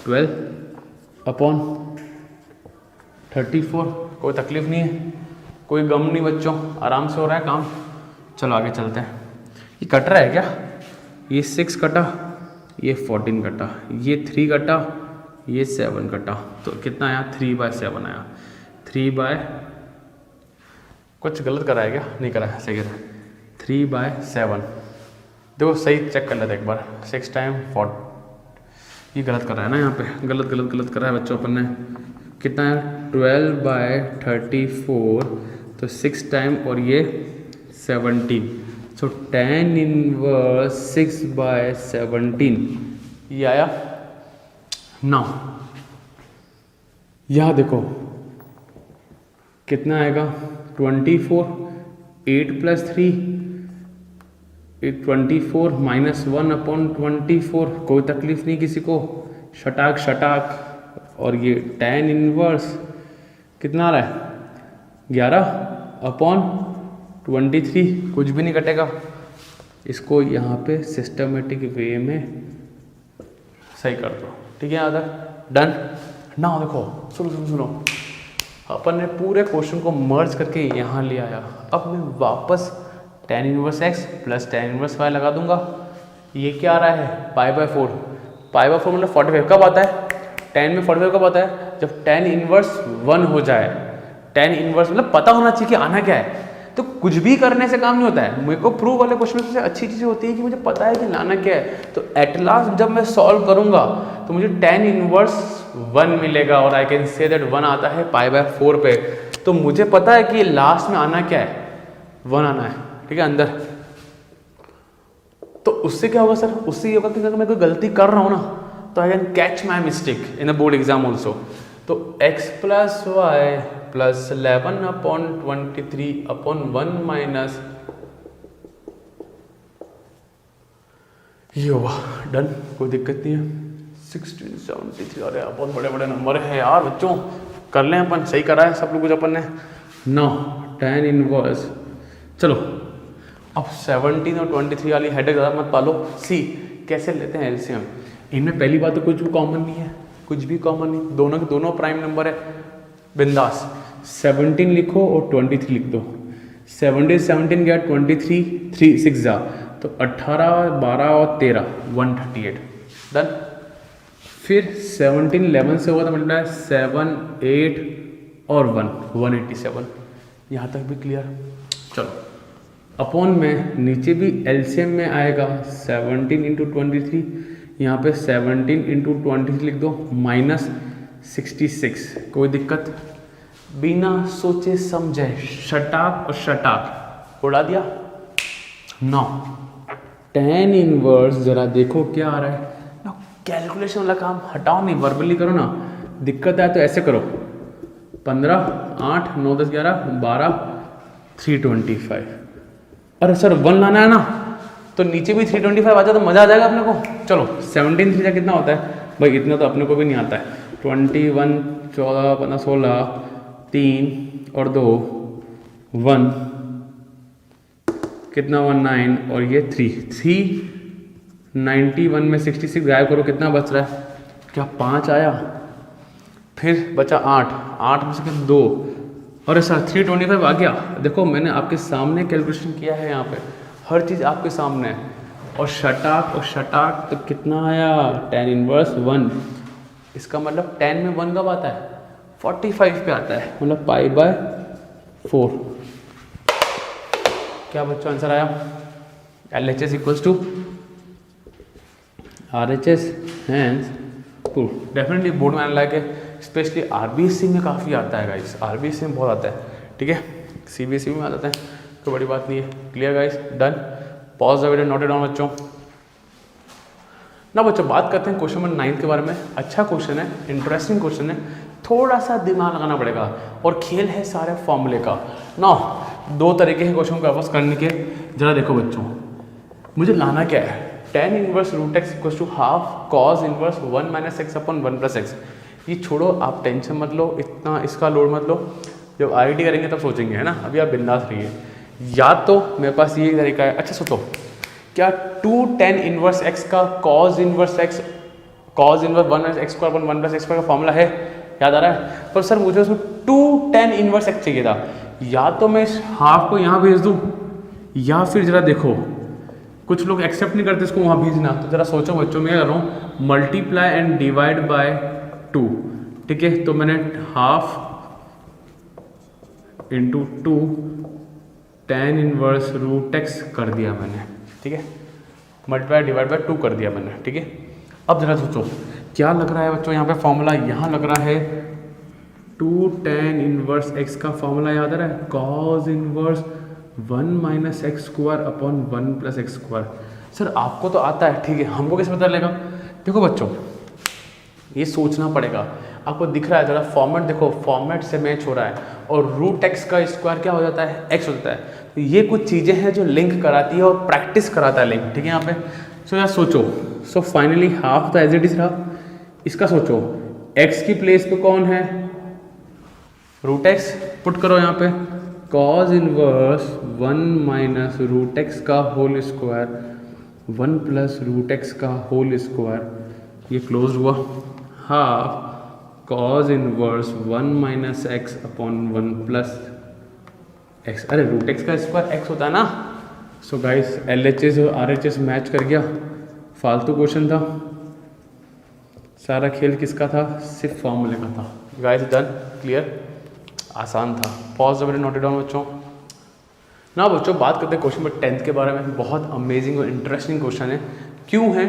12/34। कोई तकलीफ नहीं है, कोई गम नहीं बच्चों, आराम से हो रहा है काम। चलो आगे चलते हैं। ये कट रहा है क्या? ये 6 कटा, ये 14 कटा, ये 3 कटा, ये 7 कटा, तो कितना आया? 3/7 आया। 3 कुछ गलत करा है क्या? नहीं करा है, सही है। 3/7 देखो, सही चेक कर लेते एक बार। 6 टाइम 4, ये गलत कर रहा है ना, यहाँ पे गलत कर रहा है बच्चों। अपन ने कितना है? 12/34, तो 6 टाइम और ये 17। सो tan इनवर्स 6/17 ये आया। नाउ यहाँ देखो कितना आएगा? 24, 8 + 3 24 - 1/24, कोई तकलीफ नहीं किसी को, शटाक। और ये tan इनवर्स कितना आ रहा है? 11/23, कुछ भी नहीं कटेगा। इसको यहाँ पे सिस्टमेटिक वे में सही कर दो, ठीक है। यहाँ तक डन ना। देखो सुनो सुनो सुनो, अपन ने पूरे क्वेश्चन को मर्ज करके यहाँ ले आया। अब मैं वापस tan inverse x plus tan inverse y लगा दूंगा। ये क्या आ रहा है, π/4। π/4 मतलब 45 कब आता है, tan में 45 कब आता है, जब tan इनवर्स 1 हो जाए। tan इनवर्स मतलब पता होना चाहिए कि आना क्या है। तो कुछ भी करने से काम नहीं होता है। मेरे को प्रूव वाले क्वेश्चन में सबसे अच्छी चीज़ होती है कि मुझे पता है कि लाना क्या है। तो एट लास्ट जब मैं सॉल्व करूंगा तो मुझे tan इनवर्स 1 मिलेगा और आई कैन से दैट 1 आता है π/4 पे। तो मुझे पता है कि लास्ट में आना क्या है, 1 आना है, ठीक है, अंदर। तो उससे क्या होगा सर, उससे ये होगा कि अगर मैं कोई गलती कर रहा हूँ ना तो I can catch my mistake in the board exam also. तो x plus y plus 11/23/1 minus ये होगा। डन, कोई दिक्कत नहीं है। 1673, अरे बहुत बड़े बड़े नंबर है यार बच्चों, कर लें अपन, सही करा है सब लोग कुछ अपन ने। नो tan इनवर्स, चलो अब 17 और 23 वाली हेडेक ज़्यादा मत पालो। सी कैसे लेते हैं एलसीएम। इनमें पहली बात तो कुछ भी कॉमन नहीं है, कुछ भी कॉमन नहीं, दोनों के दोनों प्राइम नंबर है, बिंदास। 17 लिखो और 23 लिख दो। 17 गया 23, 3 6 जा तो 18, 12 और 13 138। डन। फिर 17 11 से हुआ तो मल्टीप्लाई 7 8 और 1 187। यहाँ तक भी क्लियर। चलो अपॉन में नीचे भी एलसीएम में आएगा 17 इंटू 23, यहाँ पे 17 इंटू 23 लिख दो माइनस 66। कोई दिक्कत, बिना सोचे समझे शटाक और शटाक उड़ा दिया। 9 tan इनवर्स, जरा देखो क्या आ रहा है ना, कैलकुलेशन वाला काम हटाओ, नहीं वर्बली करो ना। दिक्कत आए तो ऐसे करो, 15 8 9 10 11 12 325। अरे सर 1 लाना है ना, तो नीचे भी 325 आ जाए तो मज़ा आ जाएगा अपने को। चलो 17 3 कितना होता है भाई, इतना तो अपने को भी नहीं आता है। 21 14 15 16 3 और 2 1 कितना 19 और ये 391 में 66 गायब करो, कितना बच रहा है, क्या 5 आया, फिर बचा 8 में से 2। अरे सर 325 आ गया। देखो मैंने आपके सामने कैलकुलेशन किया है, यहाँ पे हर चीज़ आपके सामने है। और शटाक तो कितना आया, tan इनवर्स 1। इसका मतलब tan में 1 कब आता है, 45 पे आता है, मतलब π/4। क्या बच्चों आंसर आया, LHS equals to RHS hence proof. Definitely board में आने लायक है, स्पेशली RBSC में काफ़ी आता है गाइस, RBSC में बहुत आता है, ठीक है। CBSE में आ जाता है, कोई बड़ी बात नहीं है। Clear guys, done. Pause the video, note it down बच्चों। ना बच्चों बात करते हैं क्वेश्चन नंबर 9 के बारे में। अच्छा क्वेश्चन है, इंटरेस्टिंग क्वेश्चन है, थोड़ा सा दिमाग लगाना पड़ेगा और खेल है सारे फॉर्मूले का। ना 2 तरीके हैं क्वेश्चन को वापस करने के। जरा देखो बच्चों, मुझे लाना क्या है, tan inverse root x equals to half cos inverse 1 minus x upon 1 plus x. ये छोड़ो, आप टेंशन मत लो, इतना इसका लोड मत लो, जब IIT करेंगे तब सोचेंगे, है ना। अभी आप बिंदास रहिए। या तो मेरे पास ये तरीका है, अच्छा सोचो, क्या 2 tan इनवर्स एक्स का cause inverse x, cause inverse 1 minus x square upon 1 plus x square का फॉर्मूला है, याद आ रहा है। पर सर मुझे उसमें 2 tan इनवर्स एक्स चाहिए था। या तो मैं इस हाफ को यहाँ भेज दूँ, या फिर जरा देखो, कुछ लोग एक्सेप्ट नहीं करते इसको वहाँ भेजना। तो जरा सोचो बच्चों, मैं कर रहा हूँ मल्टीप्लाई एंड डिवाइड बाय 2, ठीक है। तो मैंने half into 2 tan inverse root x कर दिया मैंने, ठीक है। मल्टीप्लाई डिवाइड बाय 2 कर दिया मैंने, ठीक है। अब जरा सोचो क्या लग रहा है बच्चों, यहाँ पे फॉर्मूला यहाँ लग रहा है 2 tan इनवर्स एक्स का फॉर्मूला याद आ रहा है, cause inverse 1 minus x square upon 1 plus x square. Sir आपको तो आता है, ठीक है, हमको कैसे पता चलेगा। देखो बच्चों ये सोचना पड़ेगा, आपको दिख रहा है जरा फॉर्मेट देखो, फॉर्मेट से मैच हो रहा है, और रूट एक्स का स्क्वायर क्या हो जाता है, एक्स हो जाता है। तो ये कुछ चीज़ें हैं जो लिंक कराती है और प्रैक्टिस कराता है लिंक, ठीक है। यहाँ पे सो यार सोचो, सो फाइनली हाफ तो एज इट इज रहा। इसका सोचो, एक्स की प्लेस पे कौन है, रूट एक्स पुट करो यहाँ पे, cos inverse 1 minus root x का whole square 1 plus root x का होल स्क्वायर, ये क्लोज हुआ, half cos inverse 1 minus x upon 1 plus x. अरे रूट एक्स का स्क्वायर एक्स होता है ना। सो गाइस LHS और RHS मैच कर गया, फालतू क्वेश्चन था, सारा खेल किसका था, सिर्फ फॉर्मूले का था। गाइस डन, क्लियर, आसान था। Pause the video, note it down बच्चों। ना बच्चों बात करते हैं क्वेश्चन नंबर 10 के बारे में, बहुत अमेजिंग और इंटरेस्टिंग क्वेश्चन है। क्यों है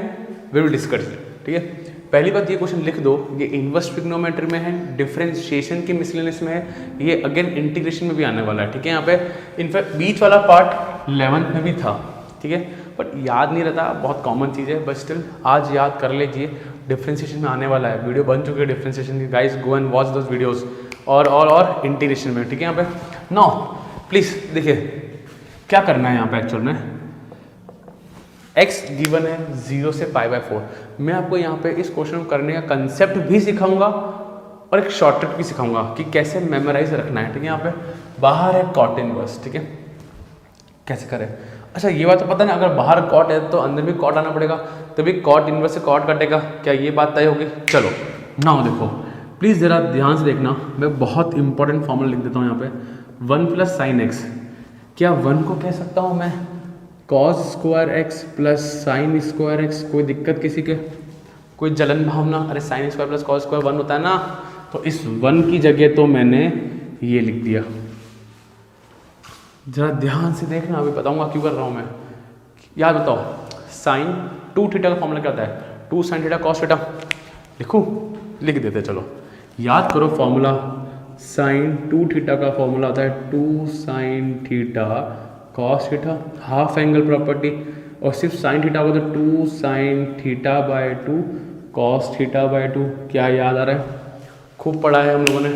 वी विल डिस्कस इट, ठीक है। पहली बात ये क्वेश्चन लिख दो, ये इनवर्स ट्रिग्नोमेट्री में है, डिफरेंशिएशन की मिसलेनियस में है, ये अगेन इंटीग्रेशन में भी आने वाला है, ठीक है। यहाँ पे इनफैक्ट बीच वाला पार्ट 11th में भी था, ठीक है, बट याद नहीं रहता, बहुत कॉमन चीज़ है, बट स्टिल आज याद कर लीजिए, डिफरेंशिएशन में आने वाला है, वीडियो बन चुके हैं डिफरेंशिएशन की, guys go and watch those videos, और इंटीग्रेशन में, ठीक है। यहाँ पे नो प्लीज़ देखिए क्या करना है यहाँ पे एक्चुअल में, x गिवन है 0 से π/4। मैं आपको यहाँ पे इस क्वेश्चन को करने का कंसेप्ट भी सिखाऊंगा और एक शॉर्टकट भी सिखाऊंगा कि कैसे मेमोराइज रखना है, ठीक है। यहाँ पे बाहर है कॉट इनवर्स, ठीक है, कैसे करें। अच्छा ये बात तो पता नहीं, अगर बाहर कॉट है तो अंदर भी कॉट आना पड़ेगा, तभी कॉट इनवर्स से कॉट कटेगा, क्या ये बात तय होगी। चलो नाउ देखो प्लीज़ ज़रा ध्यान से देखना, मैं बहुत इंपॉर्टेंट फॉर्मूला लिख देता हूँ यहाँ पे। 1 प्लस साइन एक्स, क्या 1 को कह सकता हूँ मैं cos square x plus sine square x, कोई दिक्कत किसी के, कोई जलन भावना, अरे sine square plus cos square 1 होता है ना, तो इस 1 की जगह तो मैंने ये लिख दिया। जरा ध्यान से देखना, अभी बताऊंगा क्यों कर रहा हूँ मैं। याद बताओ साइन 2 थीटा का फॉर्मूला क्या होता है, 2 साइन थीटा कॉस थीटा, लिखूँ, लिख देते चलो, याद करो फॉर्मूला, साइन 2 थीटा का फॉर्मूला होता है 2 sine theta cos theta, half angle property, और सिर्फ साइन थीटा को तो 2 sine theta by 2 cos theta by 2। क्या याद आ रहा है, खूब पढ़ा है हम लोगों ने।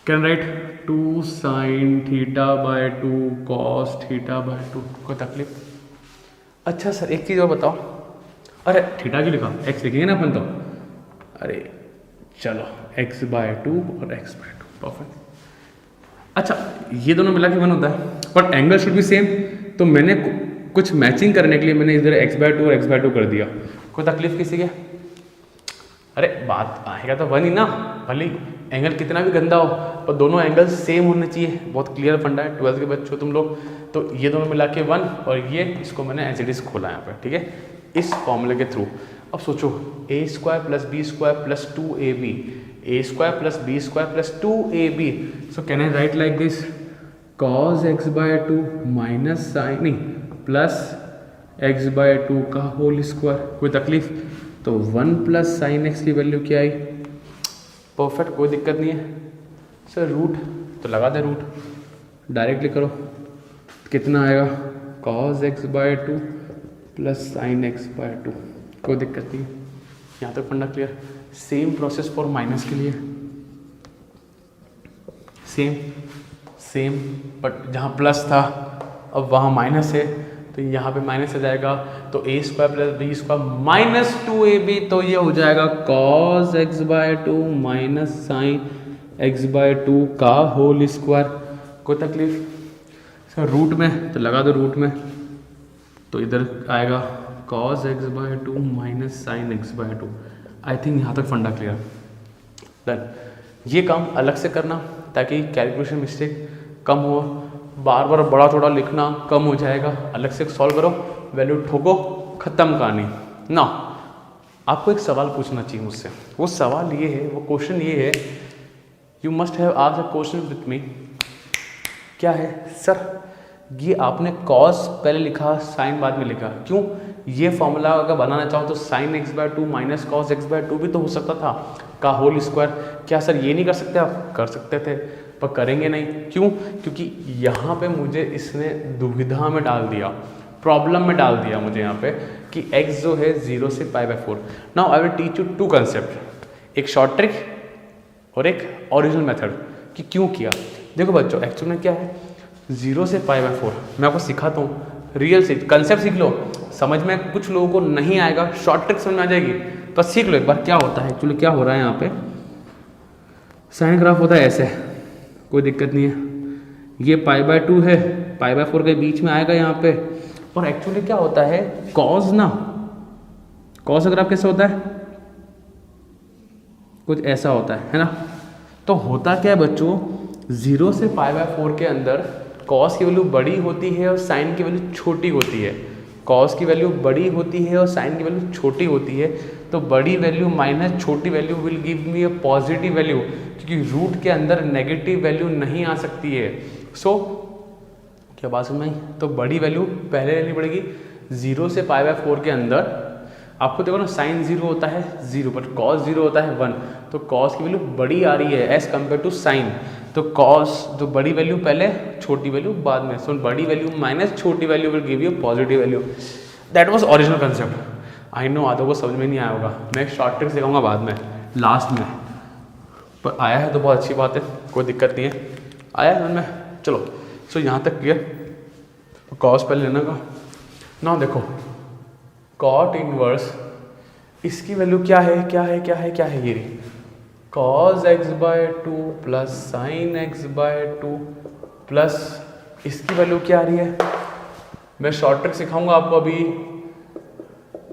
Can write 2 sine theta by 2 cos theta by 2, कोई तकलीफ। अच्छा सर एक चीज़ और बताओ, अरे थीटा क्यों लिखा, एक्स लिखेंगे ना अपन तो, अरे चलो x बाय 2 और x बाय 2, परफेक्ट। अच्छा ये दोनों मिला के 1 होता है, but angle should be same, तो मैंने कुछ मैचिंग करने के लिए मैंने इधर x बाय 2 और x बाय 2 कर दिया। कोई तकलीफ किसी के, अरे बात आएगा तो 1 ही ना, भले एंगल कितना भी गंदा हो पर दोनों एंगल सेम होने चाहिए, बहुत क्लियर फंडा है, 12th के बच्चों तुम लोग। तो ये दोनों मिला के 1, और ये इसको मैंने एज इट इज खोला यहाँ पे, ठीक है, इस फॉर्मूले के थ्रू। अब सोचो a square plus b square plus 2ab, a square plus b square plus 2ab, so can I write like this, cos x by 2 minus sine नहीं प्लस x बाय 2 का होल स्क्वायर। कोई तकलीफ, तो 1 प्लस sign x की value क्या आई, perfect, कोई दिक्कत नहीं है। सर रूट तो लगा दे, रूट डायरेक्टली करो, कितना आएगा, cos x by 2 plus sign x by 2, कोई दिक्कत नहीं। यहाँ तक फंडा clear. Same process for minus के लिए, सेम बट जहाँ प्लस था अब वहाँ माइनस है, तो यहाँ पे माइनस आ जाएगा, तो a square plus b square minus 2ab, तो ये हो जाएगा cos x by 2 minus sine x by 2 का होल स्क्वायर। कोई तकलीफ, सर रूट में तो लगा दो, रूट में तो इधर आएगा cos x by 2 minus sine x by 2। I think यहाँ तक फंडा क्लियर, डन। ये काम अलग से करना ताकि कैलकुलेशन मिस्टेक कम हो, बार बार बड़ा थोड़ा लिखना कम हो जाएगा, अलग से सॉल्व करो, वैल्यू ठोको, खत्म कहानी ना। आपको एक सवाल पूछना चाहिए मुझसे, वो सवाल ये है, वो क्वेश्चन ये है, you must have asked a question with me. क्या है सर, ये आपने कॉस पहले लिखा साइन बाद में लिखा, क्यों? ये फॉर्मूला अगर बनाना चाहो तो sine x by 2 minus cos x by 2 भी तो हो सकता था, का होल स्क्वायर। क्या सर ये नहीं कर सकते आप? कर सकते थे पर करेंगे नहीं, क्यों? क्योंकि यहाँ पे मुझे इसने दुविधा में डाल दिया, प्रॉब्लम में डाल दिया मुझे यहाँ पे कि x जो है 0 से π/4। Now I will teach you 2 concept, एक शॉर्ट ट्रिक और एक ओरिजिनल मेथड कि क्यों किया। देखो बच्चों एक्चुअल में क्या है, 0 से π/4 मैं आपको सिखाता हूँ, रियल से कंसेप्ट सीख लो, समझ में कुछ लोगों को नहीं आएगा, शॉर्ट ट्रिक समझ में आ जाएगी, पर सीख लो एक बार क्या होता है एक्चुअली, क्या हो रहा है यहाँ पे। साइन ग्राफ होता है ऐसे, कोई दिक्कत नहीं है। ये π/2 है, π/4 के बीच में आएगा यहाँ पे। और एक्चुअली क्या होता है, कॉज ना, कॉज ग्राफ कैसे होता है, कुछ ऐसा होता है ना। तो होता क्या है बच्चों, 0 से π/4 के अंदर कॉस की वैल्यू बड़ी होती है और साइन की वैल्यू छोटी होती है। कॉस की वैल्यू बड़ी होती है और साइन की वैल्यू छोटी होती है। तो बड़ी वैल्यू माइनस छोटी value will give me a positive value, क्योंकि रूट के अंदर नेगेटिव वैल्यू नहीं आ सकती है। सो क्या बात समझ में आई? तो बड़ी वैल्यू पहले लेनी पड़ेगी। 0 से π/4 के अंदर आपको देखो ना, साइन 0 होता है 0, बट कॉस 0 होता है 1। तो कॉस की वैल्यू बड़ी आ रही है एज कम्पेयर टू साइन। तो कॉस जो बड़ी वैल्यू पहले, छोटी वैल्यू बाद में। सो बड़ी वैल्यू माइनस छोटी value will give you positive value. That was original concept. I know आधों को समझ में नहीं आया होगा, मैं शॉर्ट ट्रिक सिखाऊंगा बाद में, लास्ट में। पर आया है तो बहुत अच्छी बात है, कोई दिक्कत नहीं है, आया है समझ में। चलो सो यहाँ तक क्लियर। कॉस पहले लेना का ना, देखो कॉट इनवर्स, इसकी वैल्यू क्या है, क्या है, क्या है, क्या है, ये रही cos x/2 plus sign x/2 plus इसकी वैल्यू क्या आ रही है। मैं शॉर्ट ट्रिक सिखाऊंगा आपको, अभी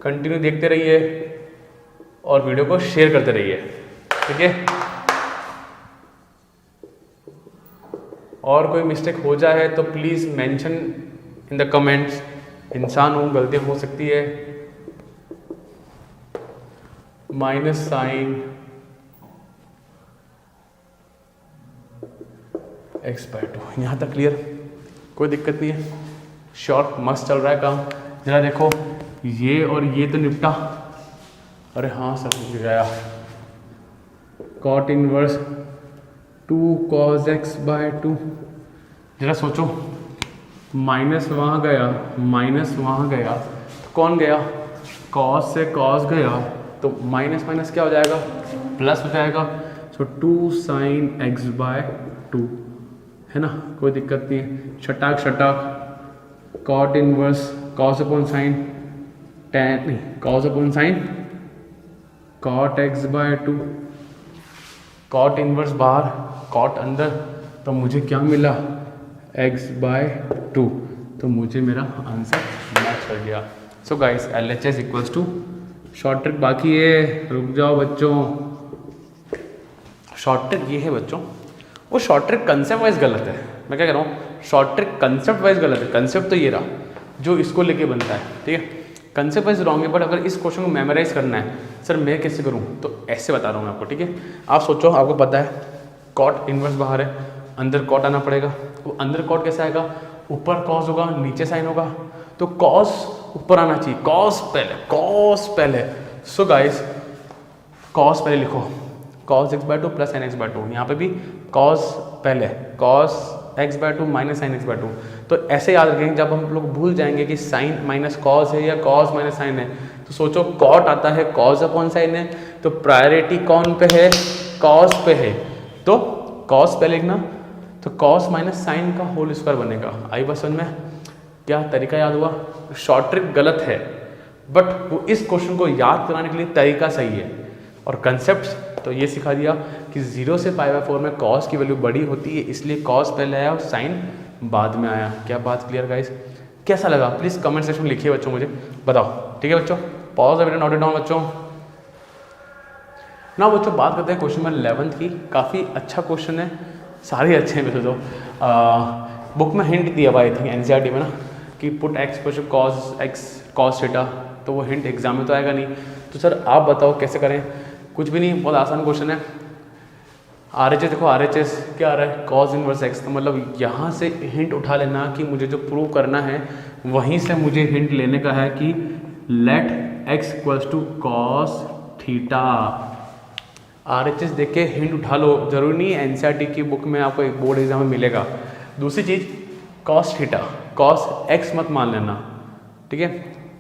कंटिन्यू देखते रहिए और वीडियो को शेयर करते रहिए, ठीक है। और कोई मिस्टेक हो जाए तो please mention in the comments. इंसान हूँ, गलती हो सकती है। माइनस साइन x/2, यहाँ तक क्लियर, कोई दिक्कत नहीं है, शॉर्ट मस्त चल रहा है काम। जरा देखो ये और ये तो निपटा। अरे हाँ सर गया, कॉट इनवर्स 2 cos x/2। जरा सोचो, माइनस वहाँ गया, माइनस वहाँ गया, तो कौन गया, कॉस से कॉस गया, तो माइनस माइनस क्या हो जाएगा, प्लस हो जाएगा। सो 2 sin x/2 है ना, कोई दिक्कत नहीं है। छटाक छटाक, cot inverse cos upon sine ten, नहीं cos upon sine cot x/2, cot inverse बाहर, कॉट अंदर, तो मुझे क्या मिला x/2। तो मुझे मेरा आंसर मैच कर गया। So guys LHS equals to, short trick बाकी है, रुक जाओ बच्चों। शॉर्ट ट्रिक ये है बच्चों, वो शॉर्ट ट्रिक कंसेप्ट वाइज गलत है। मैं क्या कह रहा हूँ, शॉर्ट ट्रिक कंसेप्ट वाइज गलत है। कंसेप्ट तो ये रहा जो इसको लेके बनता है, ठीक है। कंसेप्ट वाइज रॉन्ग है, बट अगर इस क्वेश्चन को मेमोराइज करना है, सर मैं कैसे करूँ, तो ऐसे बता रहा हूँ मैं आपको, ठीक है। आप सोचो, आपको पता है कॉट इनवर्स बाहर है, अंदर कॉट आना पड़ेगा। वो अंदर कॉट कैसे आएगा, ऊपर कॉस होगा नीचे साइन होगा, तो कॉस ऊपर आना चाहिए, कॉस पहले, कॉस पहले। सो गाइस कॉस पहले लिखो, cos x/2 plus sin x/2, यहाँ पे भी cos पहले, cos x/2 minus sin x/2। तो ऐसे याद रखेंगे, जब हम लोग भूल जाएंगे कि sin माइनस cos है या cos माइनस sin है, तो सोचो cot आता है cos अपॉन sin है, तो प्रायोरिटी कौन पे है, cos पे है, तो cos पहले लिखना, तो cos माइनस sin का होल स्क्वायर बनेगा। आई बस समझ में, क्या तरीका याद हुआ। शॉर्ट ट्रिक गलत है, बट वो इस क्वेश्चन को याद कराने के लिए तरीका सही है। और कंसेप्ट तो ये सिखा दिया कि 0 से π/4 में cos की वैल्यू बड़ी होती है, इसलिए cos पहले आया और sin बाद में आया। क्या बात क्लियर गाइस, कैसा लगा प्लीज़ कमेंट सेक्शन में लिखिए बच्चों, मुझे बताओ, ठीक है बच्चों। Pause video, note it down बच्चों। ना बच्चों बात करते हैं क्वेश्चन नंबर 11 की। काफ़ी अच्छा क्वेश्चन है, सारे अच्छे हैं वैसे तो। बुक में हिंट दिया हुआ आई थिंक NCERT में ना, कि put x cos x cos theta, तो वो हिंट एग्जाम में तो आएगा नहीं। तो सर आप बताओ कैसे करें। कुछ भी नहीं, बहुत आसान क्वेश्चन है। RHS देखो, RHS क्या आ रहा है, cos इनवर्स x, तो मतलब यहाँ से हिंट उठा लेना कि मुझे जो प्रूव करना है वहीं से मुझे हिंट लेने का है कि let x equals to cos theta. RHS देख के हिंट उठा लो, जरूरी नहीं है NCERT की बुक में आपको एक बोर्ड एग्जाम में मिलेगा। दूसरी चीज़ cos थीटा, cos x मत मान लेना, ठीक है,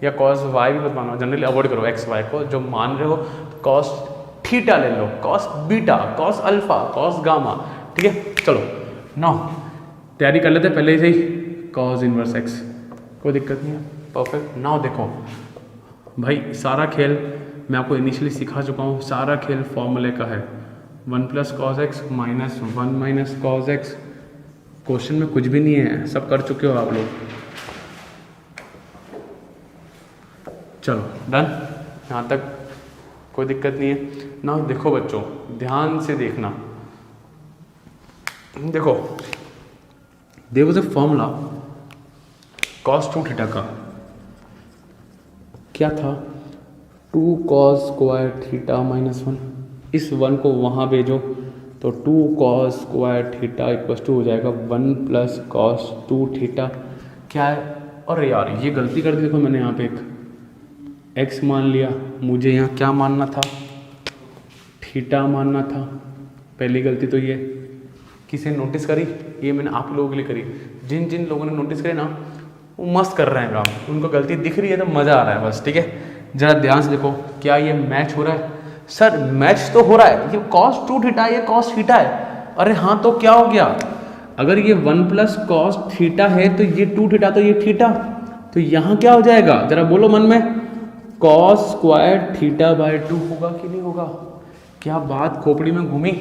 या cos y भी मत मानो, जनरली अवॉइड करो x y को। जो मान रहे हो cos थीटा ले लो, cos beta, cos alpha, cos gamma, ठीक है। चलो नाउ तैयारी कर लेते पहले से ही, cos इनवर्स x, कोई दिक्कत नहीं है, परफेक्ट। नाउ देखो भाई, सारा खेल मैं आपको इनिशियली सिखा चुका हूँ, सारा खेल फॉर्मूले का है, 1 plus cos x minus 1 minus cos x. Question में कुछ भी नहीं है, सब कर चुके हो आप लोग। चलो डन, यहाँ तक कोई दिक्कत नहीं है ना। देखो बच्चों ध्यान से देखना, देखो there was a formula cos 2 theta का, क्या था 2 cos स्क्वायर थीटा माइनस 1। इस 1 को वहाँ भेजो तो 2 cos square theta equals to हो जाएगा 1 प्लस cos 2 थीटा। क्या है, अरे यार ये गलती कर दी, देखो मैंने यहाँ पे एक x मान लिया, मुझे यहाँ क्या मानना था, थीटा मानना था। पहली गलती तो ये, किसी ने नोटिस करी, ये मैंने आप लोगों के लिए करी। जिन जिन लोगों ने नोटिस करी ना वो मस्त कर रहे हैं काम, उनको गलती दिख रही है तो मज़ा आ रहा है बस, ठीक है। ज़रा ध्यान से देखो, क्या ये मैच हो रहा है? सर मैच तो हो रहा है, ये cos 2 थीटा ये cos थीटा है। अरे हाँ तो क्या हो गया, अगर ये 1 प्लस cos थीटा है तो ये 2 थीटा तो ये थीटा, तो यहाँ क्या हो जाएगा जरा बोलो मन में, cos स्क्वायर थीटा बाय 2 होगा कि नहीं होगा? क्या बात खोपड़ी में घूमी,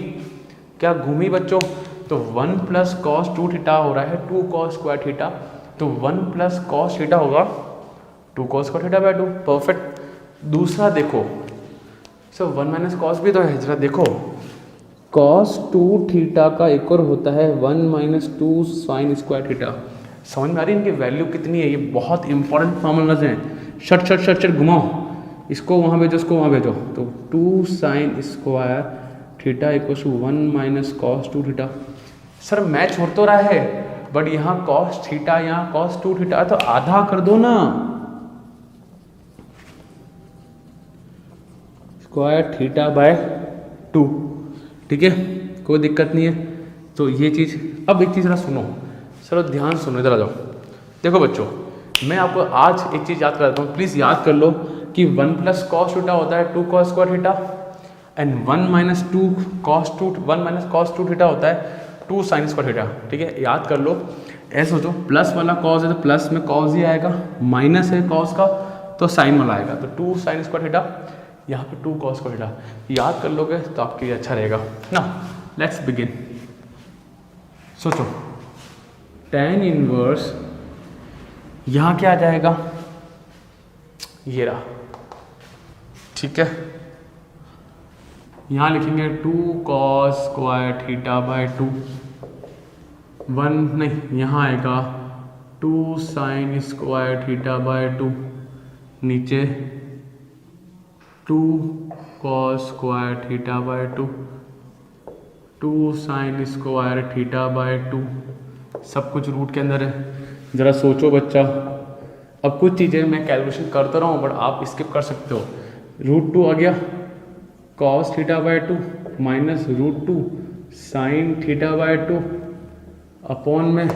क्या घूमी बच्चों? तो 1 प्लस cos 2 थीटा हो रहा है 2 cos स्क्वायर थीटा, तो 1 प्लस cos थीटा होगा 2 cos square theta by 2। Perfect. दूसरा देखो सर 1 माइनस कॉस भी तो है, जरा देखो cos 2 थीटा का एक और होता है 1 माइनस 2 साइन स्क्वायर थीटा। समझ में आ रही है इनकी वैल्यू कितनी है? ये बहुत इंपॉर्टेंट फॉर्मूलाज हैं। शट शट शट शट घुमाओ, इसको वहाँ भेजो, इसको वहाँ भेजो, तो 2 sine square theta equal to 1 minus cos 2 theta. Sir match हो तो रहा है, बट यहाँ cos थीटा यहाँ cos 2 थीटा, तो आधा कर दो ना, स्क्वायर थीटा बाय 2, ठीक है, कोई दिक्कत नहीं है। तो ये चीज़, अब एक चीज़ जरा सुनो, चलो ध्यान सुनो, इधर आ जाओ। देखो बच्चों मैं आपको आज एक चीज़ याद कराता हूँ, प्लीज़ याद कर लो कि 1 प्लस कॉस थीटा होता है 2 cos square theta, and 1 minus 2 cos 2 1 minus cos 2 theta होता है 2 साइन स्क्वायर थीटा, ठीक है। याद कर लो, ऐसे सोचो प्लस वाला कॉस है तो प्लस में कॉस ही आएगा, माइनस है कॉस का तो साइन वाला आएगा, तो 2 साइन स्क्वायर थीटा, यहाँ पे 2 cos स्क्वायर थीटा। याद कर लोगे तो आपके लिए अच्छा रहेगा ना। Let's begin. सोचो tan इनवर्स, यहाँ क्या आ जाएगा, ये रहा, ठीक है। यहाँ लिखेंगे 2 cos स्क्वायर थीटा बाय 2, 1 नहीं, यहाँ आएगा 2 साइन स्क्वायर थीटा बाय 2, नीचे 2 cos square theta by 2, 2 sine square theta by 2, सब कुछ रूट के अंदर है। ज़रा सोचो बच्चा, अब कुछ चीज़ें मैं कैलकुलेशन करता रहा हूँ बट आप स्किप कर सकते हो। √2 आ गया cos theta by 2 minus √2 sine theta by 2 upon में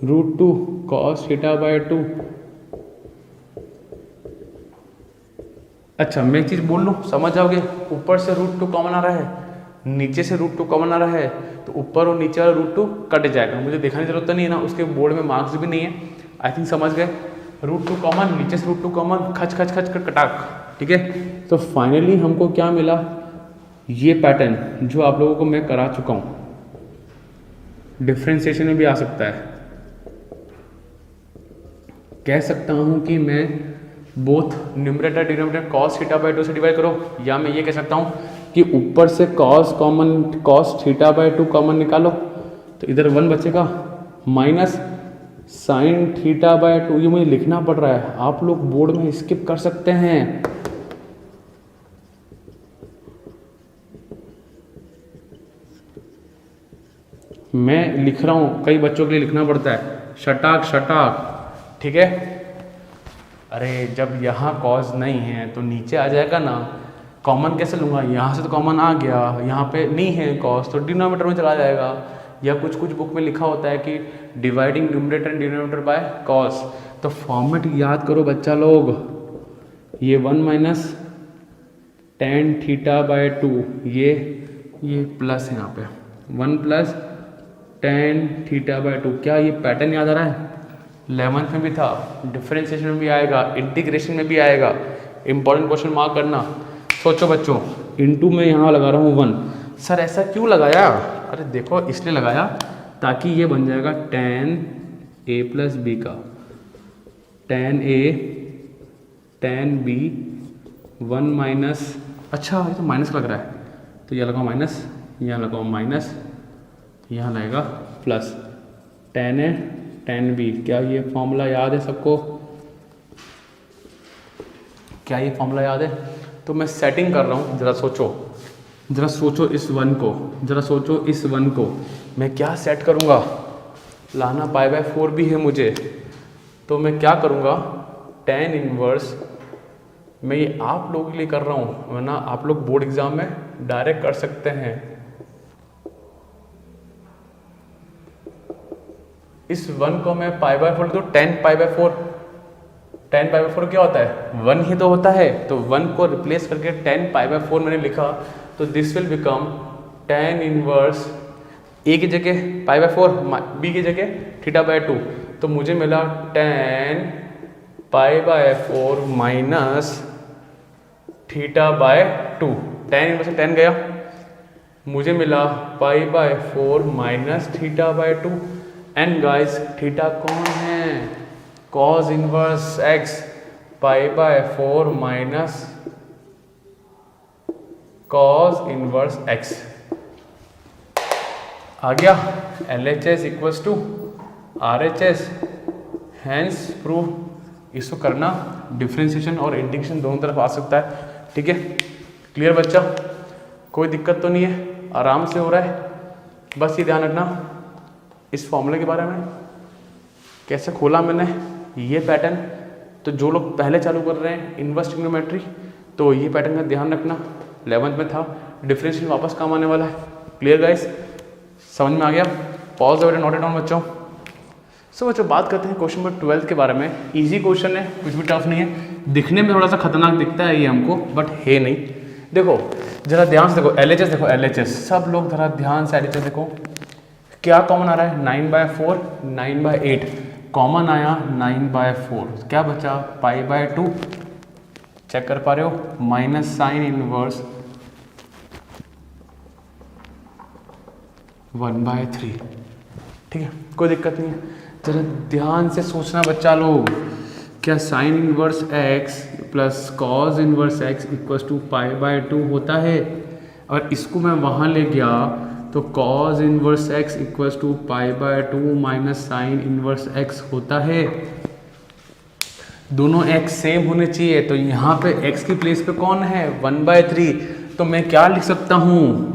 √2 cos थीटा बाय 2। अच्छा मैं एक चीज़ बोल लूँ, समझ जाओगे। ऊपर से √2 कॉमन आ रहा है, नीचे से √2 कॉमन आ रहा है, तो ऊपर और नीचे वाला √2 कट जाएगा, मुझे दिखाने की जरूरत नहीं है ना, उसके बोर्ड में मार्क्स भी नहीं है, आई थिंक समझ गए। √2 कॉमन, नीचे से √2 कॉमन, खच खच खच कर कटाक, ठीक है। तो फाइनली हमको क्या मिला, ये पैटर्न जो आप लोगों को मैं करा चुका हूँ, डिफ्रेंसिएशन में भी आ सकता है। कह सकता हूँ कि मैं both numerator denominator cos theta by 2 से डिवाइड करो, या मैं ये कह सकता हूँ कि ऊपर से cos थीटा बाय 2 कॉमन निकालो, तो इधर 1 बचेगा, माइनस साइन थीटा बाय 2, ये मुझे लिखना पड़ रहा है, आप लोग बोर्ड में स्किप कर सकते हैं। मैं लिख रहा हूँ, कई बच्चों के लिए लिखना पड़ता है, शटाक शटाक, ठीक है। अरे जब यहाँ कॉज नहीं है तो नीचे आ जाएगा ना, कॉमन कैसे लूँगा, यहाँ से तो कॉमन आ गया, यहाँ पे नहीं है कॉज तो डिनोमिनेटर में चला जाएगा, या कुछ कुछ बुक में लिखा होता है कि dividing numerator and denominator by cos. तो फॉर्मेट याद करो बच्चा लोग, ये 1 माइनस tan थीटा बाय 2, ये प्लस है यहाँ पे 1 प्लस tan थीटा बाय 2। क्या ये पैटर्न याद आ रहा है? 11th में भी था, डिफरेंशिएशन में भी आएगा, इंटीग्रेशन में भी आएगा, इंपॉर्टेंट क्वेश्चन मार्क करना। सोचो बच्चों, इनटू में यहाँ लगा रहा हूँ 1, सर ऐसा क्यों लगाया? अरे देखो इसलिए लगाया ताकि ये बन जाएगा tan a प्लस बी का tan a tan b 1 minus, अच्छा ये तो माइनस लग रहा है, तो यह लगाओ माइनस, यहाँ लगाओ माइनस, यहाँ लगेगा plus tan a tan b। क्या ये फॉर्मूला याद है सबको? क्या ये फॉर्मूला याद है? तो मैं सेटिंग कर रहा हूँ, ज़रा सोचो इस वन को, ज़रा सोचो इस वन को मैं क्या सेट करूँगा। लाना π/4 भी है मुझे, तो मैं क्या करूँगा, tan इनवर्स, मैं ये आप लोगों के लिए कर रहा हूँ, वरना आप लोग बोर्ड एग्जाम में डायरेक्ट कर सकते हैं। इस वन को मैं π/4 तो tan π/4 क्या होता है? 1 ही तो होता है, तो 1 को रिप्लेस करके tan π/4 मैंने लिखा, तो this will become tan inverse a की जगह π/4, b की जगह θ/2, तो मुझे मिला tan π/4 माइनस θ/2। tan इनवर्स से tan गया, मुझे मिला π/4 माइनस θ/2। एंड गाइस थीटा कौन है? cos inverse x, π/4 minus cos inverse x आ गया। LHS equals to RHS, hence prove. इसको करना डिफ्रेंशिएशन और इंटीग्रेशन दोनों तरफ आ सकता है, ठीक है। क्लियर बच्चा? कोई दिक्कत तो नहीं है, आराम से हो रहा है। बस ये ध्यान रखना इस फॉर्मूले के बारे में कैसे खोला मैंने ये पैटर्न, तो जो लोग पहले चालू कर रहे हैं इनवर्स ट्रिग्नोमेट्री, तो ये पैटर्न का ध्यान रखना। 11th में था, डिफरेंशियल वापस काम आने वाला है। Clear guys? समझ में आ गया? Pause the video, note it down बच्चों। सो बच्चों बात करते हैं क्वेश्चन नंबर 12 के बारे में। इजी क्वेश्चन है, कुछ भी टफ नहीं है। दिखने में थोड़ा सा खतरनाक दिखता है ये हमको, बट है नहीं। देखो जरा ध्यान से देखो, LHS देखो, LHS सब लोग जरा ध्यान से LHS देखो, क्या कॉमन आ रहा है? 9/4 9/8 कॉमन आया, 9/4 क्या बचा? π/2। चेक कर पा रहे हो? माइनस साइन इनवर्स 1/3, ठीक है, कोई दिक्कत नहीं है। जरा ध्यान से सोचना बच्चा लोग, क्या sine inverse x plus cos inverse x equals to π/2 होता है? और इसको मैं वहाँ ले गया तो cos inverse x equals to π/2 minus sine inverse x होता है। दोनों x सेम होने चाहिए, तो यहाँ पे x की प्लेस पे कौन है? 1/3, तो मैं क्या लिख सकता हूँ?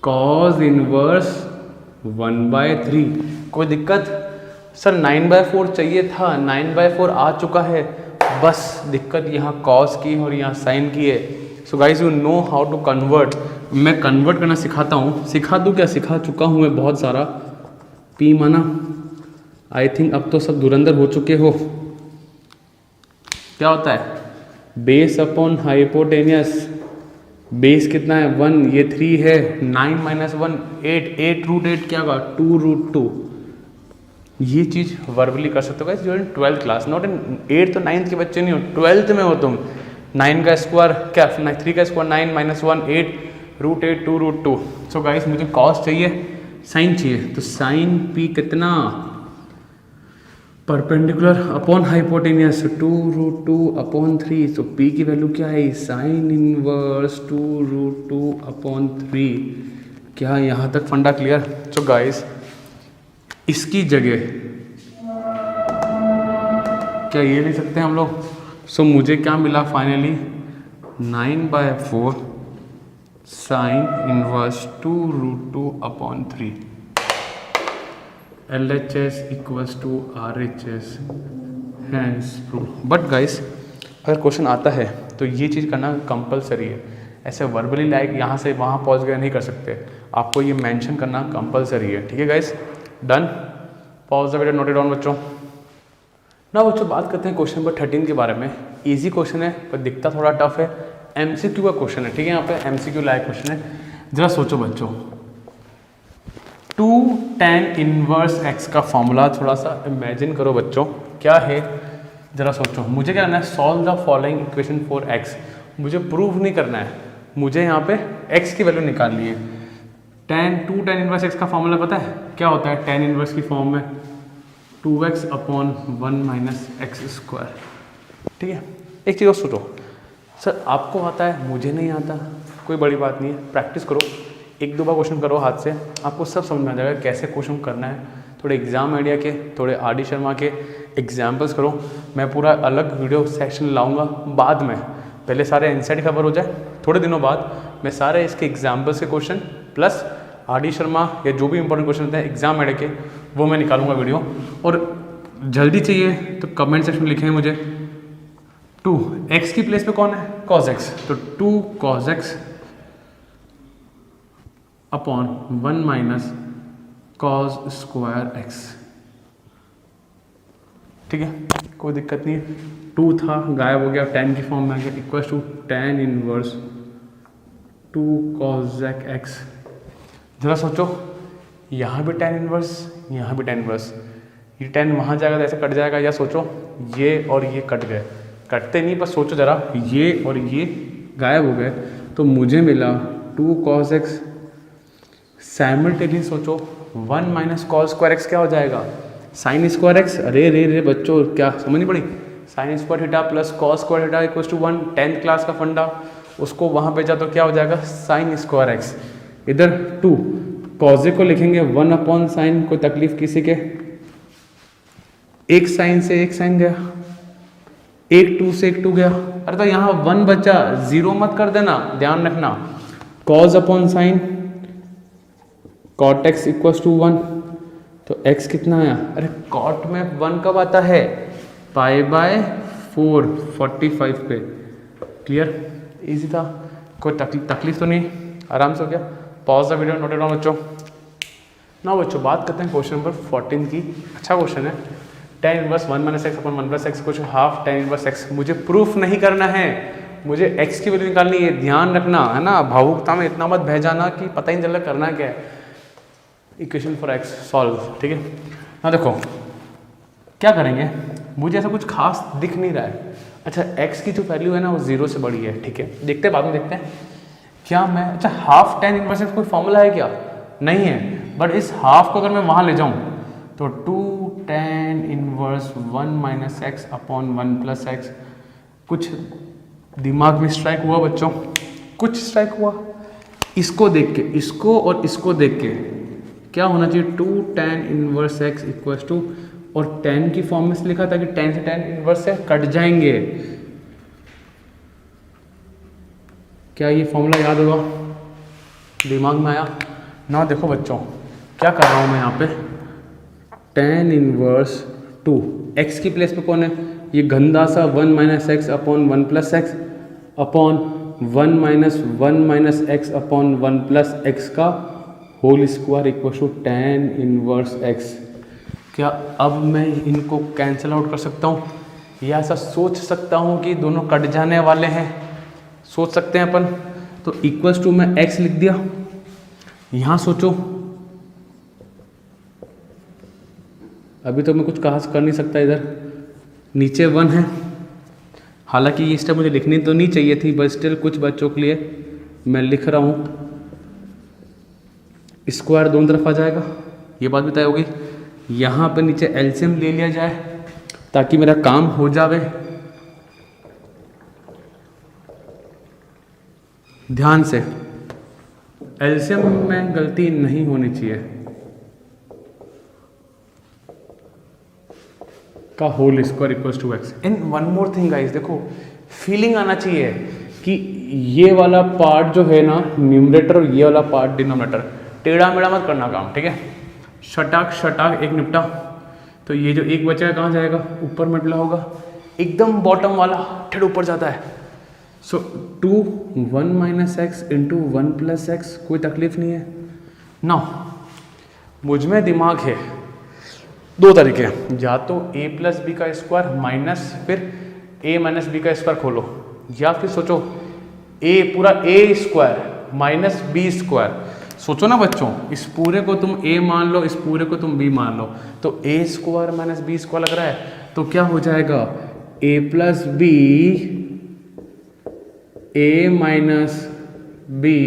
cos inverse 1/3। कोई दिक्कत? सर 9/4 चाहिए था, 9/4 आ चुका है, बस दिक्कत यहाँ cos की और यहाँ साइन की है। So guys you know how to convert. मैं कन्वर्ट करना सिखाता हूँ, सिखा दूँ क्या? सिखा चुका हूँ मैं बहुत सारा। पी माना, आई थिंक अब तो सब धुरंधर हो चुके हो। क्या होता है? बेस अपॉन हाइपोटेनियस, बेस कितना है? 1, ये 3 है, 9 माइनस 1 8, 8√8 क्या होगा? 2√2। ये चीज़ वर्बली कर सकते हो गाइस, जो इन 12th class, not in 8th 9th के बच्चे नहीं हो, 12th में हो तुम। 9 का स्क्वायर क्या? 3 का स्क्वायर 9 माइनस 1 8√8 2√2। सो गाइस मुझे कॉस चाहिए, साइन चाहिए, तो साइन पी कितना? Perpendicular upon hypotenuse 2√2/3। तो पी की वैल्यू क्या है? Sign inverse 2√2/3। क्या यहाँ तक फंडा क्लियर? सो गाइस इसकी जगह क्या ये ले सकते हैं हम लोग? सो मुझे क्या मिला finally? 9/4 sine inverse 2√2/3। LHS equals to RHS, hence prove. But guys अगर क्वेश्चन आता है तो ये चीज़ करना कंपलसरी है। ऐसे वर्बली लाइक यहाँ से वहाँ पहुँच गए नहीं कर सकते, आपको ये मेंशन करना कंपलसरी है, ठीक है guys? Done. Pause the video, note it down बच्चों। ना बच्चों बात करते हैं क्वेश्चन नंबर 13 के बारे में। इजी क्वेश्चन है पर दिखता थोड़ा टफ है, MCQ का क्वेश्चन है, ठीक है? यहाँ पे MCQ लाइक क्वेश्चन है। जरा सोचो बच्चों, 2 tan इनवर्स x का फॉर्मूला थोड़ा सा इमेजिन करो बच्चों, क्या है? जरा सोचो। मुझे क्या करना है? Solve the following equation for x। मुझे प्रूव नहीं करना है, मुझे यहाँ पे x की वैल्यू निकालनी है। tan इनवर्स x का फॉर्मूला पता है क्या होता है? tan इनवर्स की फॉर्म में 2x upon 1 minus x square. ठीक है, एक चीज़ और सोचो, सर आपको आता है मुझे नहीं आता, कोई बड़ी बात नहीं है, प्रैक्टिस करो, 1-2 बार क्वेश्चन करो हाथ से, आपको सब समझ में आ जाएगा कैसे क्वेश्चन करना है। थोड़े एग्जाम आइडिया के, थोड़े आर डी शर्मा के एग्जाम्पल्स करो। मैं पूरा अलग वीडियो सेक्शन लाऊंगा बाद में, पहले सारे इनसाइड कवर हो जाए, थोड़े दिनों बाद मैं सारे इसके एग्जाम्पल्स के question plus R D Sharma या जो भी इंपॉर्टेंट क्वेश्चन होते हैं एग्जाम आइडिया के, वो मैं निकालूंगा वीडियो। और जल्दी चाहिए तो कमेंट सेक्शन में लिखें मुझे 2 x की प्लेस पे कौन है? cos x, तो 2 cos x upon 1 minus cos square x। ठीक है, कोई दिक्कत नहीं है। 2 था गायब हो गया, tan की फॉर्म में आ गया, equal to tan inverse 2 cos x। जरा सोचो, यहाँ भी tan इनवर्स, यहाँ भी tan इनवर्स, ये tan वहाँ जाएगा तो ऐसे कट जाएगा, या सोचो ये और ये कट गए, कटते नहीं, बस सोचो जरा, ये और ये गायब हो गए, तो मुझे मिला 2 cos x। साइमल्टेनियस सोचो 1 माइनस कॉस स्क्वायर x क्या हो जाएगा? Sine square x। अरे रे रे बच्चों, क्या समझ नहीं पड़ी? Sine square theta plus cos square theta equals to 1, 10th class का फंडा, उसको वहाँ भेजा तो क्या हो जाएगा? Sine square x। इधर 2 कॉजे को लिखेंगे 1 अपॉन साइन, कोई तकलीफ किसी के? एक साइन से एक साइन गया, एक 2 से एक 2 गया, अरे तो यहाँ 1 बचा, 0 मत कर देना, ध्यान रखना। Cos upon sine cot x equals to 1, तो x कितना आया? अरे कॉट में 1 कब आता है? π/4 45 पे। क्लियर, इजी था, कोई तकलीफ तो नहीं, आराम से हो गया। Pause the video, note it down बच्चों। ना बच्चों बात करते हैं क्वेश्चन नंबर 14 की। अच्छा क्वेश्चन है, tan inverse 1 minus x upon 1 plus x कुछ हाफ tan इनवर्स x। मुझे प्रूफ नहीं करना है, मुझे x की वैल्यू निकालनी है, ध्यान रखना है ना, भावुकता में इतना मत बह जाना कि पता ही नहीं चला करना क्या है। Equation for x solve. ठीक है ना, देखो क्या करेंगे, मुझे ऐसा कुछ खास दिख नहीं रहा है। अच्छा x की जो वैल्यू है ना वो 0 से बड़ी है, ठीक है, देखते हैं बाद में देखते हैं क्या मैं। अच्छा हाफ tan इनवर्स x कोई फॉर्मूला है क्या? नहीं है, बट इस हाफ को अगर मैं वहाँ ले जाऊँ तो 2 tan inverse 1 minus x upon 1 plus x. कुछ दिमाग में स्ट्राइक हुआ बच्चों? कुछ स्ट्राइक हुआ? इसको देख के, इसको और इसको देख के क्या होना चाहिए? 2 tan inverse x equals to, और tan की फॉर्म में से लिखा था कि tan से tan इनवर्स से कट जाएंगे। क्या ये फॉर्मूला याद होगा? दिमाग में आया ना? देखो बच्चों क्या कर रहा हूँ मैं यहाँ पे, tan इनवर्स 2 x की प्लेस पे कौन है? ये गंदा सा 1 minus x upon 1 plus x upon 1 minus x upon 1 plus x का whole square equal to tan inverse x। क्या अब मैं इनको कैंसिल आउट कर सकता हूँ, या ऐसा सोच सकता हूँ कि दोनों कट जाने वाले हैं? सोच सकते हैं अपन, तो इक्वल्स टू मैं x लिख दिया। यहाँ सोचो, अभी तो मैं कुछ खास कर नहीं सकता, इधर नीचे 1 है, हालांकि ये स्टेप मुझे लिखनी तो नहीं चाहिए थी, बट स्टिल कुछ बच्चों के लिए मैं लिख रहा हूँ। स्क्वायर दोनों तरफ आ जाएगा, ये बात भी तय होगी। यहाँ पे नीचे एलसीएम ले लिया जाए ताकि मेरा काम हो जावे। ध्यान से, एलसीएम में गलती नहीं होनी चाहिए, का whole square equals to x. And one more thing guys, देखो फीलिंग आना चाहिए कि ये वाला पार्ट जो है ना न्यूमरेटर, और ये वाला पार्ट डिनोमिनेटर, टेढ़ा मेढ़ा मत करना काम, ठीक है। शटाक शटाक एक निपटा, तो ये जो एक बचेगा कहाँ जाएगा? ऊपर मटला होगा, एकदम बॉटम वाला टेढ़ ऊपर जाता है। सो 2 1 minus x into 1 plus x, कोई तकलीफ नहीं है ना। मुझ में दिमाग है, 2 तरीके, या तो a प्लस बी का स्क्वायर माइनस फिर a माइनस बी का स्क्वायर खोलो, या फिर सोचो a पूरा a square minus b square. सोचो ना बच्चों, इस पूरे को तुम a मान लो, इस पूरे को तुम b मान लो, तो a square minus b square लग रहा है, तो क्या हो जाएगा? a plus b a minus b.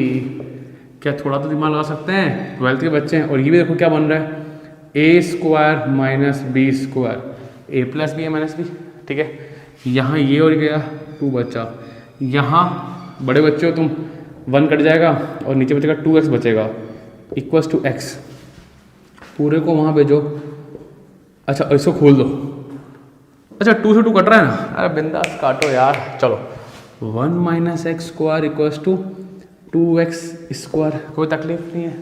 क्या थोड़ा तो दिमाग लगा सकते हैं, 12th के बच्चे हैं। और ये भी देखो क्या बन रहा है, ए स्क्वायर माइनस बी स्क्वायर, ए प्लस बी है माइनस बी, ठीक है। यहाँ ये और गया 2 बचा, यहाँ बड़े बच्चे हो तुम, 1 कट जाएगा और नीचे बचेगा 2x बचेगा इक्वल्स टू x। पूरे को वहाँ भेजो। अच्छा इसको खोल दो। अच्छा 2 से 2 कट रहा है ना, अरे बिंदास काटो यार। चलो 1 minus x square equals to 2x square, कोई तकलीफ नहीं है।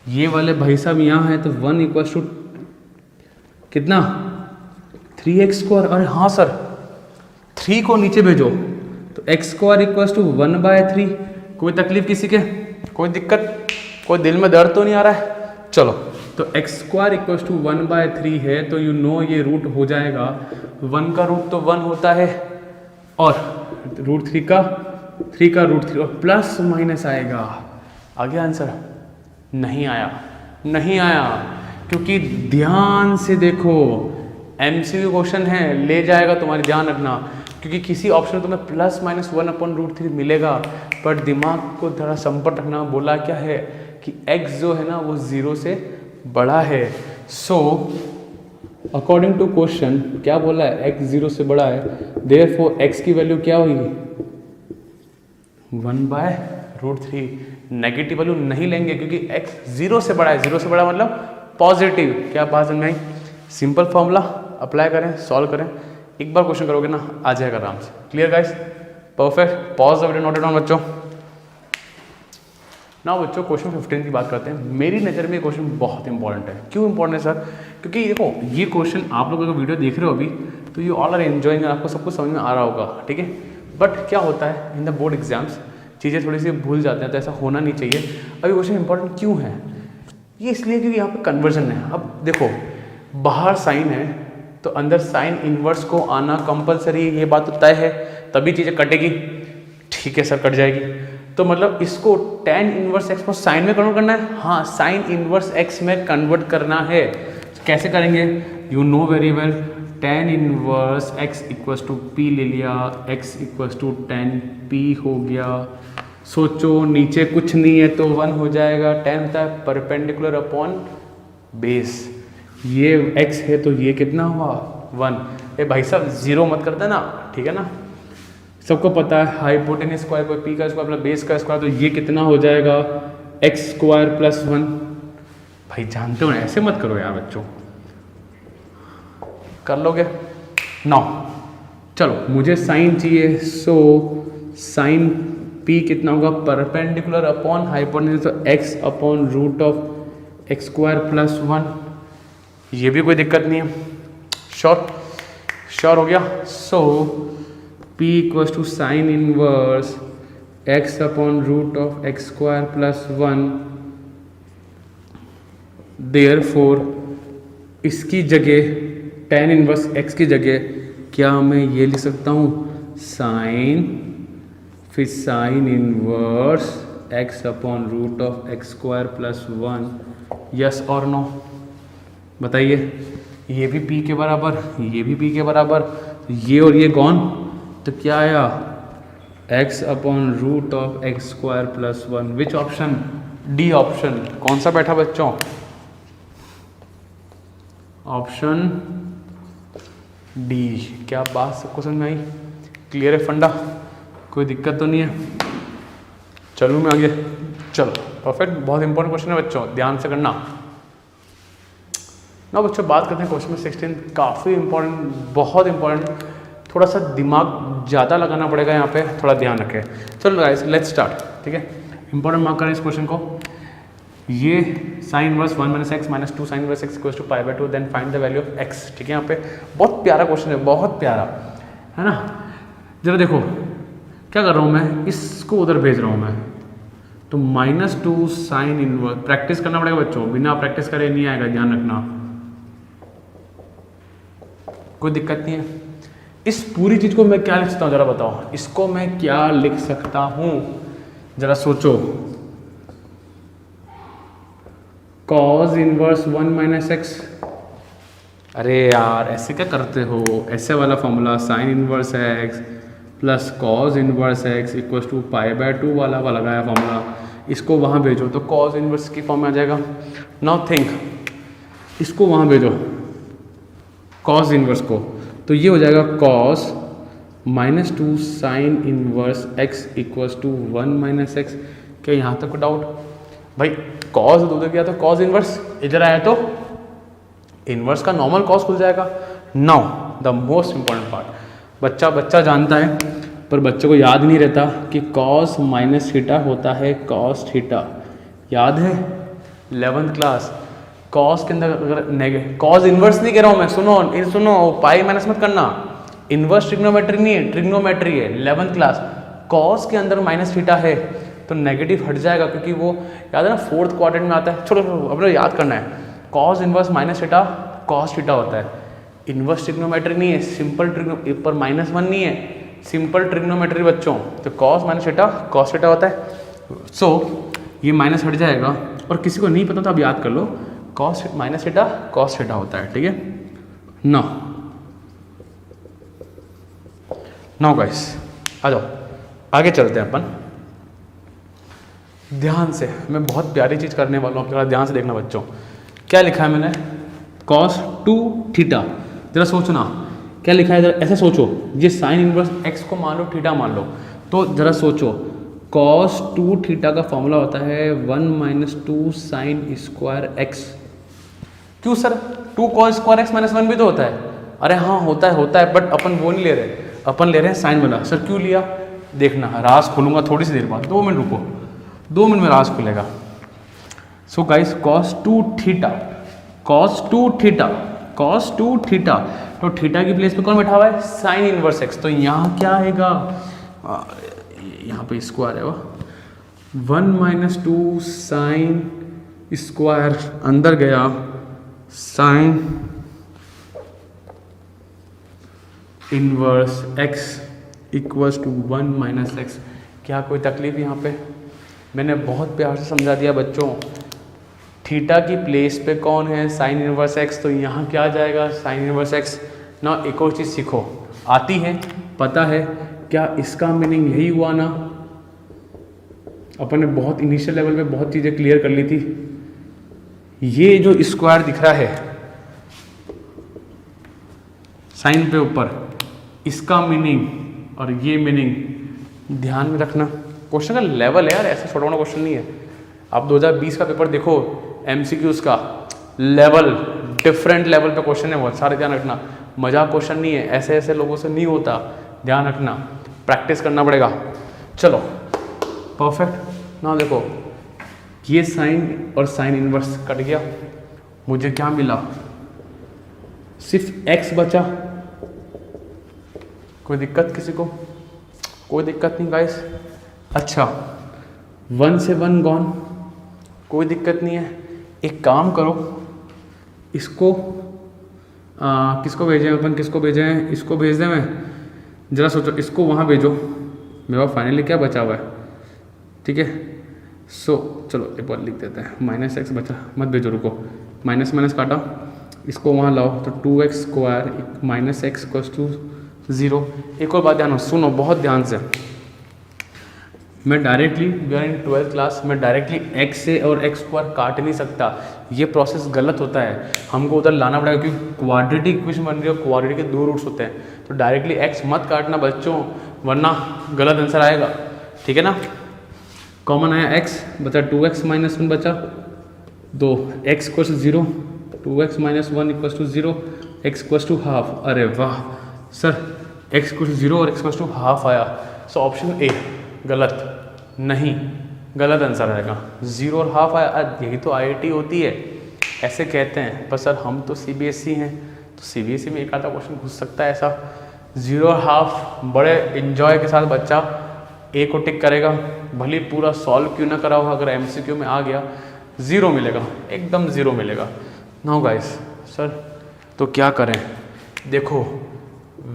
ये वाले भाई साहब यहाँ है तो 1 इक्वल्स टू कितना 3x स्क्वायर। अरे हाँ सर 3 को नीचे भेजो तो x स्क्वायर इक्वल्स टू 1/3। कोई तकलीफ किसी के, कोई दिक्कत, कोई दिल में दर्द तो नहीं आ रहा है। चलो तो x स्क्वायर इक्वल्स टू 1/3 है तो यू नो ये रूट हो जाएगा, 1 का रूट तो 1 होता है और रूट 3 का रूट 3 और प्लस माइनस आएगा। आ गया आंसर? नहीं आया, नहीं आया, क्योंकि ध्यान से देखो MCQ क्वेश्चन है, ले जाएगा तुम्हारी, ध्यान रखना। क्योंकि किसी ऑप्शन में तुम्हें प्लस माइनस 1/√3 मिलेगा, पर दिमाग को थोड़ा संपर्क रखना। बोला क्या है कि x जो है ना वो 0 से बड़ा है। सो अकॉर्डिंग टू क्वेश्चन क्या बोला है, x 0 से बड़ा है, देयरफॉर x की वैल्यू क्या होगी 1/√3। नेगेटिव वैल्यू नहीं लेंगे क्योंकि x 0 से बड़ा है। 0 से बड़ा मतलब पॉजिटिव। क्या बात समझ में आई? सिंपल फॉर्मूला अप्लाई करें, सॉल्व करें, एक बार क्वेश्चन करोगे ना आ जाएगा आराम से। Clear guys? Perfect. Pause the video, note it down बच्चों। ना बच्चों क्वेश्चन 15 की बात करते हैं। मेरी नज़र में ये क्वेश्चन बहुत इंपॉर्टेंट है। क्यों इंपॉर्टेंट है सर? क्योंकि देखो ये क्वेश्चन आप लोग अगर वीडियो देख रहे हो अभी तो ये ऑल आर एंजॉइंग, आपको सब कुछ समझ में आ रहा होगा, ठीक है। बट क्या होता है इन द बोर्ड एग्जाम्स चीज़ें थोड़ी सी भूल जाते हैं, तो ऐसा होना नहीं चाहिए। अभी क्वेश्चन इंपॉर्टेंट क्यों है? ये इसलिए क्योंकि यहाँ पे कन्वर्जन है। अब देखो बाहर साइन है तो अंदर साइन इनवर्स को आना कंपलसरी है, ये बात तो तय है, तभी चीज़ें कटेगी। ठीक है सर कट जाएगी, तो मतलब इसको tan इनवर्स x को साइन में कन्वर्ट करना है। हाँ साइन इनवर्स x में कन्वर्ट करना है। कैसे करेंगे? You know very well, tan inverse x equals to p ले लिया, x equals to tan p हो गया। सोचो नीचे कुछ नहीं है तो 1 हो जाएगा। tan होता है परपेंडिकुलर अपॉन बेस, ये x है तो ये कितना हुआ 1। ए भाई साहब 0 मत करते ना, ठीक है ना। सबको पता है हाइपोटेनस स्क्वायर कोई p का स्क्वायर प्लस बेस का स्क्वायर, तो ये कितना हो जाएगा x स्क्वायर प्लस 1। भाई जानते हो ना, ऐसे मत करो यार बच्चों, कर लोगे ना। चलो मुझे साइन चाहिए, सो साइन p कितना होगा परपेंडिकुलर अपॉन हाइपोटेनस, तो x upon root of x square plus 1। ये भी कोई दिक्कत नहीं है। श्योर हो गया। सो p equals to sine inverse x upon root of x square plus 1। Therefore इसकी जगह tan इनवर्स x की जगह क्या मैं ये लिख सकता हूँ साइन, फिर sine inverse x upon root of x square plus 1। Yes और नो बताइए। ये भी p के बराबर, ये भी p के बराबर, ये और ये गॉन, तो क्या आया x upon root of x square plus 1। Which option? D option. कौन सा बैठा बच्चों? Option D. क्या बात सबको समझ में आई? क्लियर है फंडा? कोई दिक्कत तो नहीं है? चलूँ मैं आगे? चलो परफेक्ट। बहुत इंपॉर्टेंट क्वेश्चन है बच्चों, ध्यान से करना ना। बच्चों बात करते हैं क्वेश्चन 16, काफ़ी इंपॉर्टेंट, बहुत इंपॉर्टेंट। थोड़ा सा दिमाग ज़्यादा लगाना पड़ेगा यहाँ पे, थोड़ा ध्यान रखें। चलो गाइस लेट्स स्टार्ट, ठीक है। इंपॉर्टेंट मार्क करें इस क्वेश्चन को। ये sine inverse 1 minus x minus 2 sine inverse x equals to π/2, then find the value of x, ठीक है। यहाँ पे बहुत प्यारा क्वेश्चन है, बहुत प्यारा है ना। जरा देखो क्या कर रहा हूँ मैं, इसको उधर भेज रहा हूँ मैं, तो -2 साइन इनवर्स। प्रैक्टिस करना पड़ेगा बच्चों, बिना प्रैक्टिस करे नहीं आएगा, ध्यान रखना। कोई दिक्कत नहीं है। इस पूरी चीज को मैं क्या लिख सकता हूँ जरा बताओ, इसको मैं क्या लिख सकता हूँ जरा सोचो। Cos inverse 1 minus x. अरे यार ऐसे क्या करते हो, ऐसे वाला फॉर्मूला साइन इनवर्स है x plus cos inverse x equal to π/2 वाला लगाया फॉर्मूला, इसको वहाँ भेजो तो कॉज इनवर्स की फॉर्म में आ जाएगा। नाउ थिंक, इसको वहाँ भेजो कॉज इनवर्स को, तो ये हो जाएगा cos -2 sine inverse x equals to 1 - x. क्या यहाँ तक डाउट? भाई कॉस उधर गया तो कॉस इनवर्स, इधर आया तो इनवर्स का नॉर्मल कॉस खुल जाएगा। Now the most important part, बच्चा जानता है पर बच्चे को याद नहीं रहता कि कॉस -θ होता है कॉस थीटा। याद है 11th क्लास कॉस के अंदर अगर कॉस इनवर्स नहीं कह रहा हूँ मैं, सुनो पाई माइनस मत करना, इनवर्स ट्रिग्नोमेट्री नहीं है, ट्रिग्नोमेट्री है 11th क्लास। कॉस के अंदर -θ है तो नेगेटिव हट जाएगा, क्योंकि वो याद है ना 4th क्वाड्रेंट में आता है। छोड़ो अपने याद करना है, कॉस इनवर्स -θ कॉस थीटा होता है। इनवर्स ट्रिग्नोमेट्री नहीं है, सिंपल ट्रिग्नो पर -1 नहीं है, सिंपल ट्रिग्नोमेट्री बच्चों, तो कॉस -θ कॉस थीटा होता है। सो ये माइनस हट जाएगा, और किसी को नहीं पता तो अब याद कर लो, कॉस -θ कॉस थीटा होता है, ठीक है। नाउ गाइस आ जाओ आगे चलते हैं अपन। ध्यान से, मैं बहुत प्यारी चीज़ करने वाला हूँ, थोड़ा ध्यान से देखना बच्चों। क्या लिखा है मैंने? cos 2θ। जरा सोचना क्या लिखा है, जरा ऐसे सोचो, ये साइन इनवर्स x को मान लो, थीटा मान लो, तो जरा सोचो cos 2θ का फॉर्मूला होता है 1 - 2 साइन स्क्वायर x। क्यों सर? 2 cos स्क्वायर x -1 भी तो होता है। अरे हाँ होता है, बट अपन वो नहीं ले रहे, अपन ले रहे हैं साइन वाला। सर क्यों लिया? देखना, राज खोलूंगा थोड़ी सी देर बाद, 2 मिनट रुको, 2 मिनट में राज खुलेगा। सो गाइस cos 2θ, तो थीटा की प्लेस पे कौन बैठा हुआ है? Sign inverse x. तो यहाँ क्या आएगा? यहाँ पे स्क्वायर है वो, 1 - 2 साइन स्क्वायर, अंदर गया sine inverse x equals to 1 - x. क्या कोई तकलीफ यहाँ पे? मैंने बहुत प्यार से समझा दिया बच्चों। थीटा की प्लेस पे कौन है? Sign inverse x. तो यहाँ क्या आ जाएगा? Sign inverse x. ना एक और चीज़ सीखो, आती है, पता है क्या इसका मीनिंग यही हुआ ना? अपन ने बहुत इनिशियल लेवल पे बहुत चीज़ें क्लियर कर ली थी। ये जो स्क्वायर दिख रहा है साइन पे ऊपर, इसका मीनिंग और ये मीनिंग ध्यान में रखना। क्वेश्चन का लेवल है यार, ऐसा छोटा मोटा क्वेश्चन नहीं है। आप 2020 का पेपर देखो, MCQs का लेवल, डिफरेंट लेवल पे क्वेश्चन है, बहुत सारे, ध्यान रखना। मजाक क्वेश्चन नहीं है, ऐसे ऐसे लोगों से नहीं होता, ध्यान रखना, प्रैक्टिस करना पड़ेगा। चलो परफेक्ट। ना देखो, ये साइन और साइन इनवर्स कट गया, मुझे क्या मिला? सिर्फ x बचा। कोई दिक्कत किसी को? कोई दिक्कत नहीं गाइस। अच्छा 1 से 1 गॉन, कोई दिक्कत नहीं है। एक काम करो, इसको किसको भेजें अपन, किसको भेजें? इसको भेज दें मैं? ज़रा सोचो, इसको वहाँ भेजो। मेरे पास फाइनली क्या बचा हुआ है, ठीक है। सो चलो एक बार लिख देते हैं, -x बचा, मत भेजो, रुको, माइनस माइनस काटा, इसको वहाँ लाओ, तो 2x स्क्वायर -x = 0। एक और बात ध्यान सुनो बहुत ध्यान से, मैं directly, we are in 12th class, मैं डायरेक्टली x से और x स्क्वायर काट नहीं सकता, ये प्रोसेस गलत होता है, हमको उधर लाना पड़ेगा, क्योंकि क्वाड्रेटिक इक्वेशन बन रही है, क्वाड्रेटिक के 2 रूट्स होते हैं। तो डायरेक्टली x मत काटना बच्चों, वरना गलत आंसर आएगा, ठीक है ना। कॉमन आया x, बचा 2x - 1 बचा 2, x = 0, 2x - 1 = 0, x = ½ अरे वाह सर, x = 0 और x = ½ आया। सो ऑप्शन ए गलत, नहीं, गलत आंसर आएगा, 0 और ½ आया। यही तो IIT होती है, ऐसे कहते हैं। पर सर हम तो CBSE हैं, तो CBSE में एक आधा क्वेश्चन घुस सकता है ऐसा। 0 और ½ बड़े इन्जॉय के साथ बच्चा ए को टिक करेगा, भले पूरा सॉल्व क्यों ना करा होगा, अगर MCQ में आ गया 0 मिलेगा, एकदम 0 मिलेगा। नाउ गाइस, सर तो क्या करें? देखो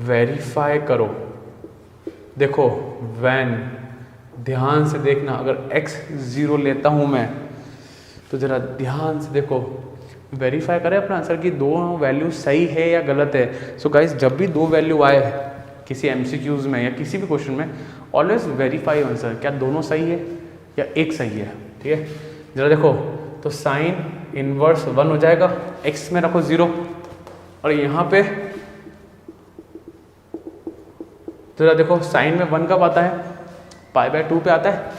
वेरीफाई करो, देखो व्हेन, ध्यान से देखना, अगर x 0 लेता हूँ मैं, तो ज़रा ध्यान से देखो, वेरीफाई करें अपना आंसर कि 2 वैल्यू सही है या गलत है। सो गाइस, जब भी 2 वैल्यू आए किसी MCQs में या किसी भी क्वेश्चन में ऑलवेज वेरीफाई आंसर, क्या दोनों सही है या एक सही है। ठीक है, जरा देखो तो साइन इनवर्स 1 हो जाएगा, x में रखो 0 और यहाँ पे जरा देखो साइन में 1 कब आता है, π/2 पे आता है,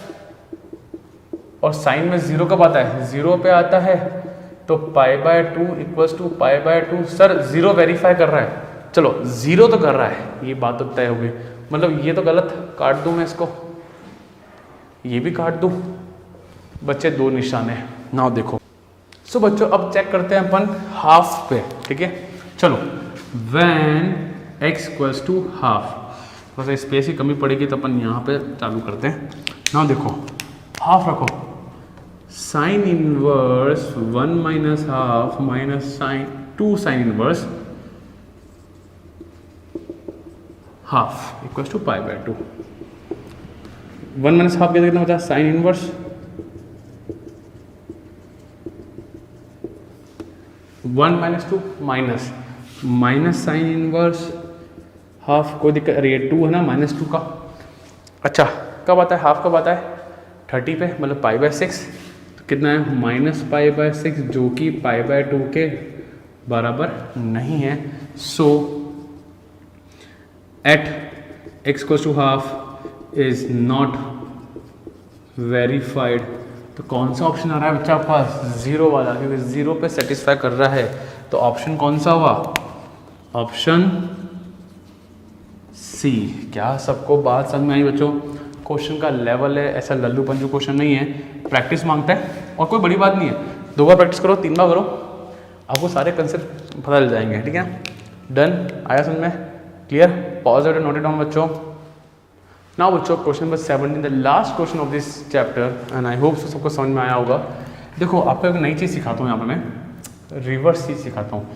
और साइन में 0 कब आता है, 0 पे आता है। तो π/2 इक्वल्स टू π/2। सर 0 वेरीफाई कर रहा है, चलो 0 तो कर रहा है, ये बात तो तय हो गई। मतलब ये तो गलत, काट दूं मैं इसको, ये भी काट दूं, बच्चे 2 निशान है ना। देखो सो बच्चों अब चेक करते हैं अपन हाफ पे। ठीक है, चलो when x equals to half, थोड़ा सा स्पेस की कमी पड़ेगी तो अपन यहाँ पे चालू करते हैं ना। देखो हाफ रखो, sine inverse 1 minus half minus sine 2 sine inverse half equals to π/2। 1 minus half कितना बचा, sine inverse 1 minus 2 minus sine inverse half, कोई दिक्कत, अरे ये 2 है ना -2 का। अच्छा कब आता है हाफ, कब आता है 30 पे, मतलब π/6। तो कितना है -π/6 जो कि π/2 के बराबर नहीं है। So at x equals to half is not verified. तो कौन सा ऑप्शन आ रहा है बच्चा आपके पास, 0 वाला, क्योंकि 0 पे सेटिस्फाई कर रहा है। तो ऑप्शन कौन सा हुआ, ऑप्शन सी। क्या सबको बात समझ में आई बच्चों? क्वेश्चन का लेवल है, ऐसा लल्लू पंजू क्वेश्चन नहीं है, प्रैक्टिस मांगता है और कोई बड़ी बात नहीं है। 2 बार प्रैक्टिस करो, 3 बार करो, आपको सारे कंसेप्ट पता चल जाएंगे। ठीक है, डन, आया समझ में, clear? Pause it, note it down बच्चों। नाउ बच्चों question number 17, the last question of this chapter, and I hope सबको समझ में आया होगा। देखो आपको एक नई चीज़ सिखाता हूँ यहाँ पे मैं, रिवर्स चीज़ सिखाता हूँ।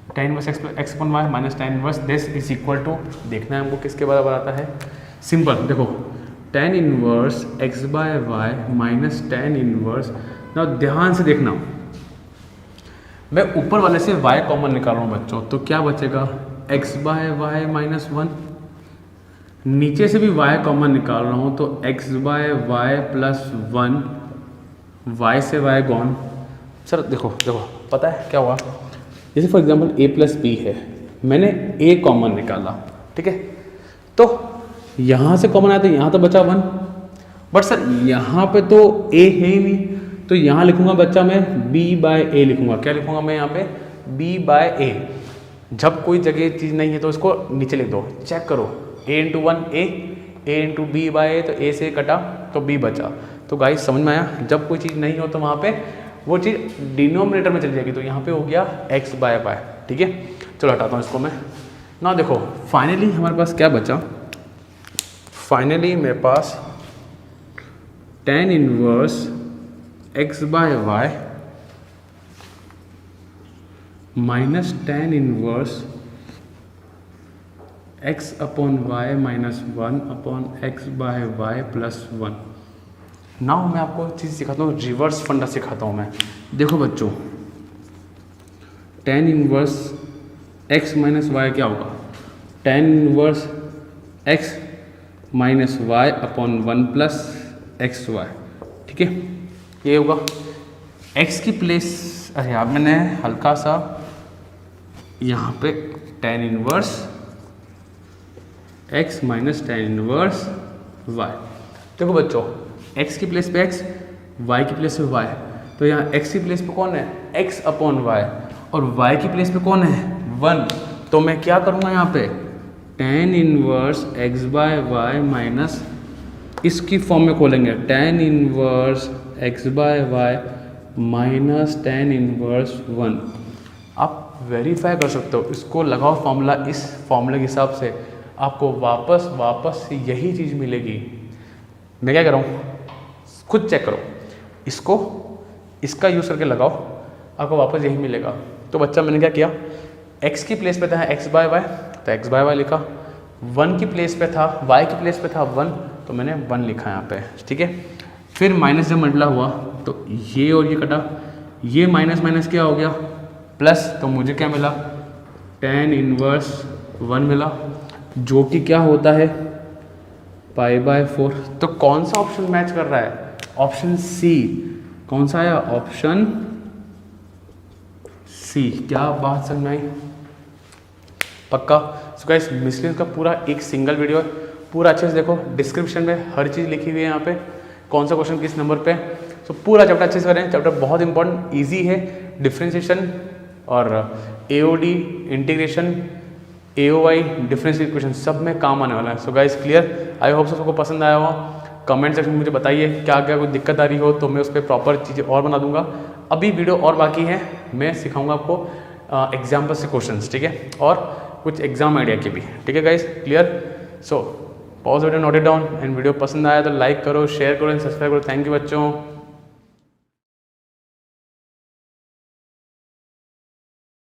tan inverse x upon y minus tan inverse this is equal to, देखना है हमको किसके बराबर आता है। सिंपल, देखो tan inverse x/y minus tan inverse. ना ध्यान से देखना, मैं ऊपर वाले से y कॉमन निकाल रहा हूँ बच्चों, तो क्या बचेगा x/y माइनस 1। नीचे से भी y कॉमन निकाल रहा हूँ तो x/y प्लस 1, y से y गॉन। सर देखो पता है क्या हुआ, जैसे for example a plus B है, मैंने a कॉमन निकाला, ठीक है, तो यहाँ से कॉमन आया तो यहाँ तो बचा 1, बट सर यहाँ पे तो a है ही नहीं, तो यहाँ लिखूंगा बच्चा मैं b/a लिखूंगा। क्या लिखूंगा मैं यहाँ पे, b/a। जब कोई जगह चीज़ नहीं है तो इसको नीचे लिख दो, चेक करो, a into 1 a into b/a, तो a से कटा तो b बचा। तो गाइस समझ में आया, जब कोई चीज़ नहीं हो तो वहाँ पे वो चीज़ डिनोमिनेटर में चली जाएगी, तो यहाँ पे हो गया x/y। ठीक है, चलो हटाता हूँ इसको मैं ना। देखो फाइनली हमारे पास क्या बचा, फाइनली मेरे पास tan inverse x/y minus tan inverse x/y minus 1/x/y plus 1। Now मैं आपको चीज़ सिखाता हूँ, रिवर्स फंडा सिखाता हूँ मैं। देखो बच्चों, tan inverse x minus y क्या होगा, tan inverse x minus y upon 1 plus XY। ठीक है, ये होगा x की प्लेस, अरे यार मैंने हल्का सा यहाँ पे tan inverse x minus tan inverse y। देखो बच्चों, x की प्लेस पे x, y की प्लेस पे y, तो यहाँ x की प्लेस पे कौन है, x अपॉन y, और y की प्लेस पे कौन है 1। तो मैं क्या करूँगा यहाँ पे, tan इनवर्स x/y माइनस, इसकी फॉर्म में खोलेंगे tan inverse x/y minus tan inverse 1। आप वेरीफाई कर सकते हो, इसको लगाओ फॉर्मूला, इस फॉर्मूले के हिसाब से आपको वापस यही चीज़ मिलेगी। मैं क्या कर रहा हूँ, खुद चेक करो, इसको इसका यूज़ करके लगाओ, आपको वापस यही मिलेगा। तो बच्चा मैंने क्या किया, x की प्लेस पे था x/y, तो x/y लिखा, 1 की प्लेस पे था, y की प्लेस पे था 1, तो मैंने 1 लिखा यहाँ पे। ठीक है, फिर माइनस जब मल्टीप्लाई हुआ तो ये और ये कटा, ये माइनस माइनस क्या हो गया प्लस, तो मुझे क्या मिला, tan इनवर्स 1 मिला। जो कि क्या होता है π/4। तो कौन सा ऑप्शन मैच कर रहा है? Option C. कौन सा आया? Option C. क्या बात समझ में आई? पक्का? सो गाइस मिसलेनियस का पूरा एक सिंगल वीडियो है, पूरा अच्छे से देखो, डिस्क्रिप्शन में हर चीज़ लिखी हुई है यहाँ पे, कौन सा क्वेश्चन किस नंबर पे। सो पूरा चैप्टर अच्छे से करें, चैप्टर बहुत इंपॉर्टेंट, इजी है। डिफ्रेंशिएशन और एओडी, इंटीग्रेशन, एओवाई, डिफरेंशियल इक्वेशन सब में काम आने वाला है। So guys clear? I hope सबको पसंद आया होगा। कमेंट सेक्शन में मुझे बताइए क्या क्या कोई दिक्कत आ रही हो तो मैं उस पर प्रॉपर चीज़ें और बना दूंगा। अभी वीडियो और बाकी है, मैं सिखाऊंगा आपको एग्जाम्पल से क्वेश्चंस, ठीक है, और कुछ एग्जाम आइडिया के भी, ठीक है guys? Clear? So pause video, note it down, and video पसंद आया तो लाइक करो, शेयर करो एंड सब्सक्राइब करो। थैंक यू बच्चों।